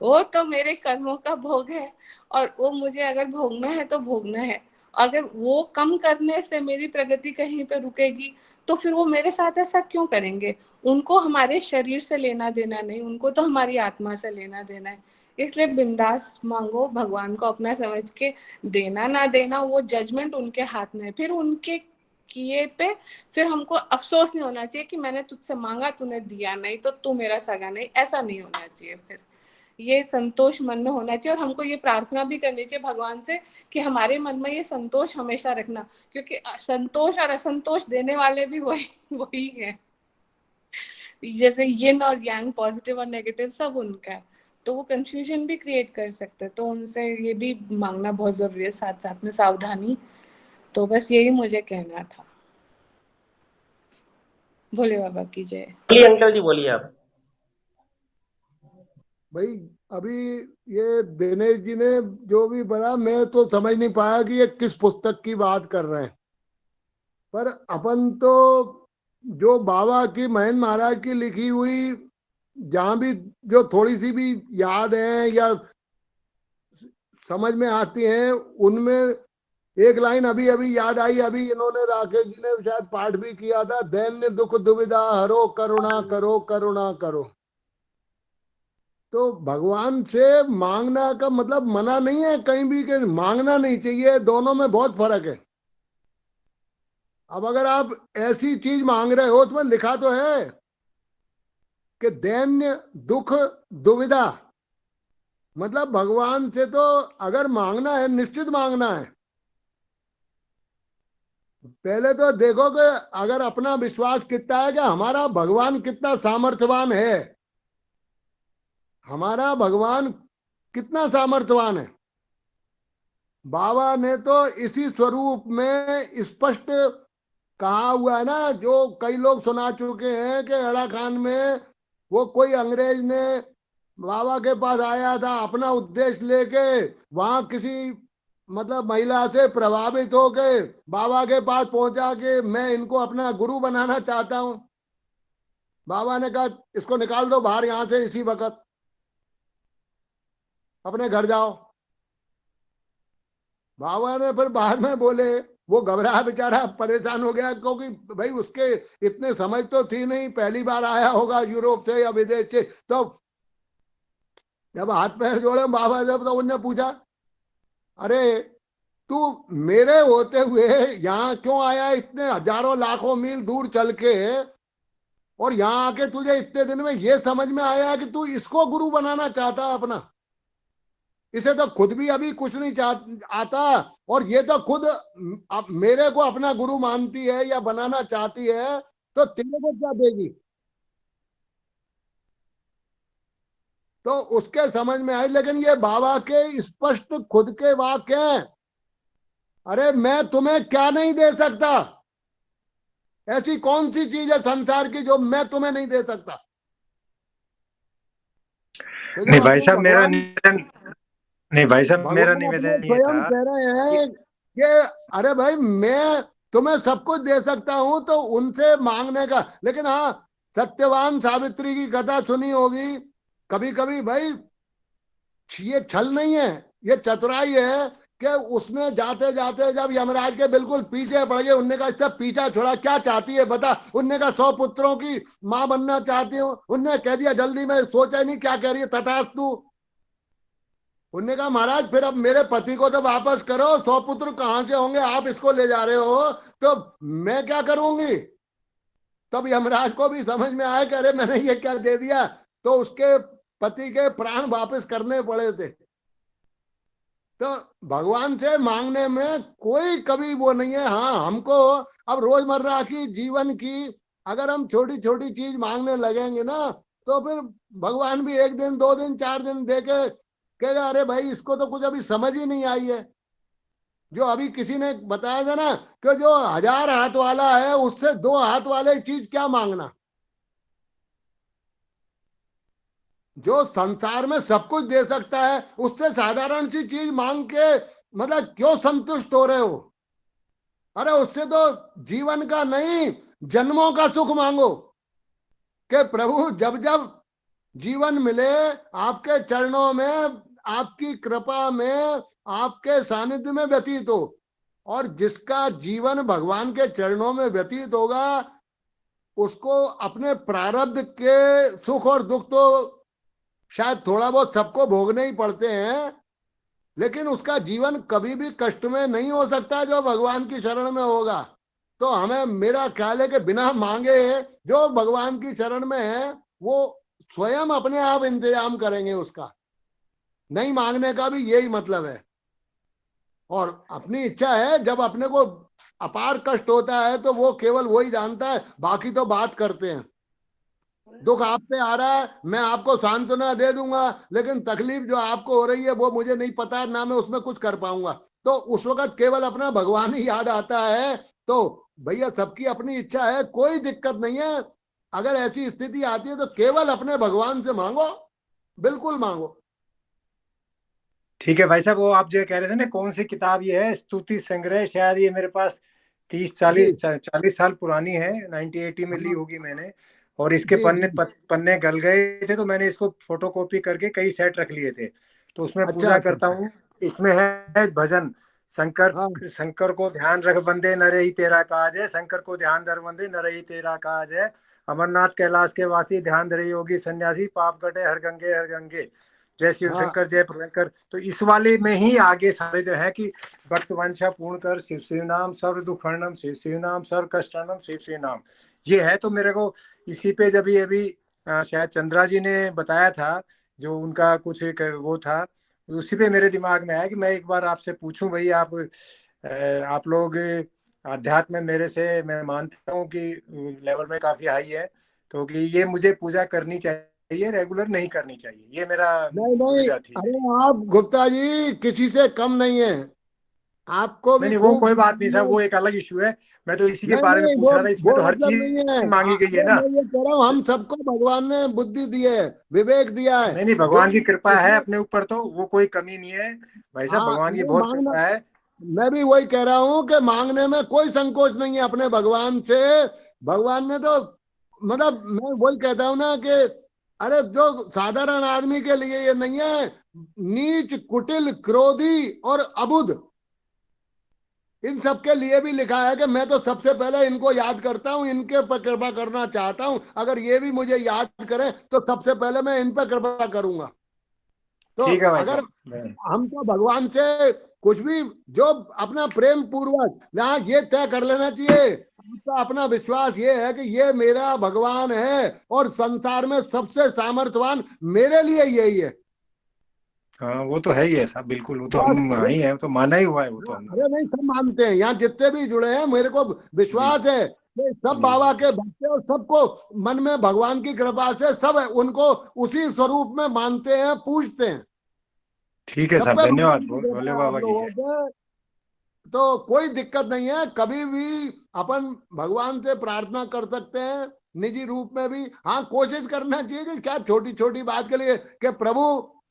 वो तो मेरे कर्मों का भोग है, और वो मुझे अगर भोगना है तो भोगना है। अगर वो कम करने से मेरी प्रगति कहीं पे रुकेगी तो फिर वो मेरे साथ ऐसा क्यों करेंगे? उनको हमारे शरीर से लेना देना नहीं, उनको तो हमारी आत्मा से लेना देना है। इसलिए बिंदास मांगो, भगवान को अपना समझ के, देना ना देना वो जजमेंट उनके हाथ में है। फिर उनके किए पे फिर हमको अफसोस नहीं होना चाहिए कि मैंने तुझसे मांगा तूने दिया नहीं तो तू मेरा सगा नहीं, ऐसा नहीं होना चाहिए। फिर ये संतोष मन में होना चाहिए, और हमको ये प्रार्थना भी करनी चाहिए भगवान से कि हमारे मन में ये संतोष हमेशा रखना, क्योंकि संतोष और असंतोष देने वाले भी वही है। जैसे यिन और यांग, पॉजिटिव और नेगेटिव, सब उनका है, तो वो कंफ्यूजन भी क्रिएट कर सकते हैं। तो उनसे ये भी मांगना बहुत जरूरी है, साथ साथ में सावधानी। तो बस यही मुझे कहना था। भोले बाबा की जय। बोलिए अंकल जी, बोलिए आप। भाई अभी ये दिनेश जी ने जो भी पढ़ा, मैं तो समझ नहीं पाया कि ये किस पुस्तक की बात कर रहे हैं, पर अपन तो जो बाबा की, महेंद्र महाराज की लिखी हुई जहां भी जो थोड़ी सी भी याद है या समझ में आती है, उनमें एक लाइन अभी अभी याद आई। अभी इन्होंने, राकेश जी ने शायद पाठ भी किया था, दैन्य दुख दुविधा हरो करुणा करो करुणा करो। तो भगवान से मांगना का मतलब मना नहीं है कहीं भी कि मांगना नहीं चाहिए, दोनों में बहुत फर्क है। अब अगर आप ऐसी चीज मांग रहे हो, उसमें लिखा तो है कि दैन्य दुख दुविधा, मतलब भगवान से तो अगर मांगना है, निश्चित मांगना है। पहले तो देखो कि अगर अपना विश्वास कितना है कि हमारा भगवान कितना सामर्थ्यवान है, हमारा भगवान कितना सामर्थ्यवान है। बाबा ने तो इसी स्वरूप में स्पष्ट कहा हुआ है ना, जो कई लोग सुना चुके हैं कि अड़ा खान में वो कोई अंग्रेज ने बाबा के पास आया था अपना उद्देश्य लेके, वहां किसी मतलब महिला से प्रभावित होके बाबा के पास पहुंचा कि मैं इनको अपना गुरु बनाना चाहता हूं। बाबा ने कहा इसको निकाल दो बाहर यहां से, इसी वक्त अपने घर जाओ। बाबा ने फिर बाद में बोले, वो घबरा बेचारा, परेशान हो गया, क्योंकि भाई उसके इतने समझ तो थी नहीं, पहली बार आया होगा यूरोप से या विदेश से। तो जब हाथ पैर जोड़े बाबा जब, तो उनने पूछा, अरे तू मेरे होते हुए यहाँ क्यों आया, इतने हजारों लाखों मील दूर चल के, और यहाँ आके तुझे इतने दिन में ये समझ में आया कि तू इसको गुरु बनाना चाहता है अपना? इसे तो खुद भी अभी कुछ नहीं आता, और ये तो खुद मेरे को अपना गुरु मानती है या बनाना चाहती है, तो तेरे को क्या देगी? तो उसके समझ में आई। लेकिन ये बाबा के स्पष्ट खुद के वाक्य हैं, अरे मैं तुम्हें क्या नहीं दे सकता, ऐसी कौन सी चीज है संसार की जो मैं तुम्हें नहीं दे सकता? तो नहीं भाई साहब, मेरा निवेदन, नहीं भाई साहब, मेरा निवेदन ये स्वयं था कह रहे हैं कि अरे भाई मैं तुम्हें सब कुछ दे सकता हूं तो उनसे मांगने का, लेकिन हाँ सत्यवान सावित्री की कथा सुनी होगी। कभी कभी भाई ये छल नहीं है, ये चतुराई है कि उसने जाते जाते जब यमराज के बिल्कुल पीछे पड़ गए, उनने कहा इससे पीछा छोड़ा, क्या चाहती है बता। उनने कहा 100 पुत्रों की मां बनना चाहती हूँ। उनने कह दिया जल्दी में, सोचा ही नहीं क्या कह रही है, तथास्तु। उनने कहा महाराज फिर अब मेरे पति को तो वापस करो, 100 पुत्र कहां से होंगे, आप इसको ले जा रहे हो तो मैं क्या करूंगी। तब यमराज को भी समझ में आया कि अरे मैंने ये क्या दे दिया, तो उसके पति के प्राण वापस करने पड़े थे। तो भगवान से मांगने में कोई कभी वो नहीं है। हाँ हमको अब रोजमर्रा की जीवन की अगर हम छोटी छोटी चीज मांगने लगेंगे ना, तो फिर भगवान भी 1 दिन 2 दिन 4 दिन दे के कहेगा अरे भाई इसको तो कुछ अभी समझ ही नहीं आई है। जो अभी किसी ने बताया था ना कि जो 1000 हाथ वाला है उससे 2 हाथ वाले चीज क्या मांगना। जो संसार में सब कुछ दे सकता है उससे साधारण सी चीज मांग के मतलब क्यों संतुष्ट हो रहे हो। अरे उससे तो जीवन का नहीं जन्मों का सुख मांगो कि प्रभु जब जब जीवन मिले आपके चरणों में, आपकी कृपा में, आपके सानिध्य में व्यतीत हो। और जिसका जीवन भगवान के चरणों में व्यतीत होगा उसको अपने प्रारब्ध के सुख और दुख तो शायद थोड़ा बहुत सबको भोगने ही पड़ते हैं, लेकिन उसका जीवन कभी भी कष्ट में नहीं हो सकता जो भगवान की शरण में होगा। तो हमें, मेरा ख्याल है कि बिना मांगे जो भगवान की शरण में है वो स्वयं अपने आप इंतजाम करेंगे उसका। नहीं मांगने का भी यही मतलब है। और अपनी इच्छा है, जब अपने को अपार कष्ट होता है तो वो केवल वही जानता है, बाकी तो बात करते हैं। दुख आप पे आ रहा है, मैं आपको सांत्वना दे दूंगा, लेकिन तकलीफ जो आपको हो रही है वो मुझे नहीं पता, ना मैं उसमें कुछ कर पाऊंगा। तो उस वक्त केवल अपना भगवान ही याद आता है। तो भैया सबकी अपनी इच्छा है, कोई दिक्कत नहीं है। अगर ऐसी स्थिति आती है तो केवल अपने भगवान से मांगो, बिल्कुल मांगो। ठीक है भाई साहब, वो आप जो कह रहे थे ना कौन सी किताब ये है, स्तुति संग्रह, शायद ये मेरे पास 30-40 साल पुरानी है, 1980 में ली होगी मैंने। और इसके पन्ने गल गए थे तो मैंने इसको फोटोकॉपी करके कई सेट रख लिए थे। तो उसमें पूजा करता हूँ। इसमें है भजन, शंकर को ध्यान रख बंदे नरे ही तेरा काज है, शंकर को ध्यान धर बंदे नरे ही तेरा काज है, अमरनाथ कैलाश के वासी ध्यान धरे योगी सन्यासी, पाप कटे हर गंगे, जय शिव शंकर जय प्रभंकर। तो इस वाले में ही आगे सारे जो है कि भक्त वंशा पूर्ण कर, शिव शिव नाम सर्व दुख हरणम, शिव शिव नाम सर्व कष्ट हरणम, शिव शिव नाम ये है। तो मेरे को इसी पे जब ये अभी शायद चंद्रा जी ने बताया था, जो उनका कुछ एक वो था, उसी पे मेरे दिमाग में आया कि मैं एक बार आपसे पूछूं भाई, आप लोग अध्यात्म में मेरे से, मैं मानता हूँ कि लेवल में काफी हाई है, तो कि ये मुझे पूजा करनी चाहिए, रेगुलर नहीं करनी चाहिए, ये मेरा नहीं। अरे आप गुप्ता जी किसी से कम नहीं है, आपको भी नहीं वो कोई बात नहीं साहब, वो एक अलग इशू है। मैं तो इसी के बारे में पूछ रहा था, इसमें तो हर चीज मांगी गई है ना। मैं ये कह रहा हूँ हम सबको भगवान ने बुद्धि दी है, विवेक दिया है। नहीं भगवान की कृपा है अपने ऊपर, तो वो कोई कमी नहीं है भाई साहब, भगवान की बहुत कृपा है। मैं भी वही कह रहा हूँ कि मांगने में कोई संकोच नहीं है अपने भगवान से। भगवान ने तो मतलब मैं वही कहता हूँ ना कि अरे जो साधारण आदमी के लिए ये नहीं है, नीच कुटिल क्रोधी और अबुध, इन सब के लिए भी लिखा है कि मैं तो सबसे पहले इनको याद करता हूं, इनके पर कृपा करना चाहता हूं, अगर ये भी मुझे याद करें तो सबसे पहले मैं इन पर कृपा करूंगा। तो अगर हम तो भगवान से कुछ भी जो अपना प्रेम पूर्वक यहाँ ये तय कर लेना चाहिए, आपका अपना विश्वास ये है कि ये मेरा भगवान है और संसार में सबसे सामर्थ्यवान मेरे लिए यही है। हाँ वो तो है ही है साहब, बिल्कुल, वो तो हम ही है, तो माना ही हुआ है वो तो हम। अरे नहीं सब मानते हैं, यहाँ जितने भी जुड़े हैं मेरे को विश्वास है सब बाबा के भक्त, और सबको मन में भगवान की कृपा से सब उनको उसी स्वरूप में मानते हैं, पूजते हैं। ठीक है साहब, धन्यवाद, भोले बाबा की। तो कोई दिक्कत नहीं है, कभी भी अपन भगवान से प्रार्थना कर सकते हैं निजी रूप में भी। हाँ कोशिश करना चाहिए कि क्या छोटी छोटी बात के लिए कि प्रभु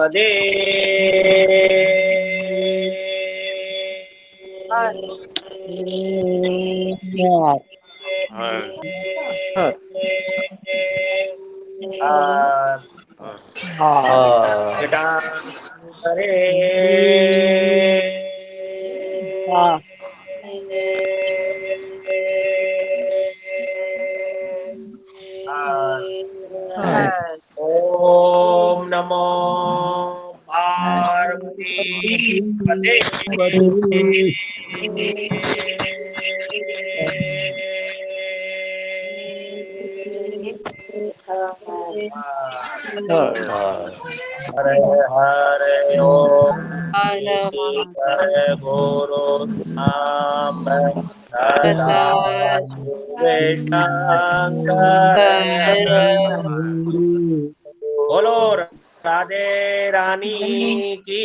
वदे करे ओम नमो पार्वती पते हरे हरे ओम हरे गुरु नाम सदा शंकर बोलो राधे रानी की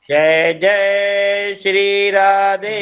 जय जय श्री राधे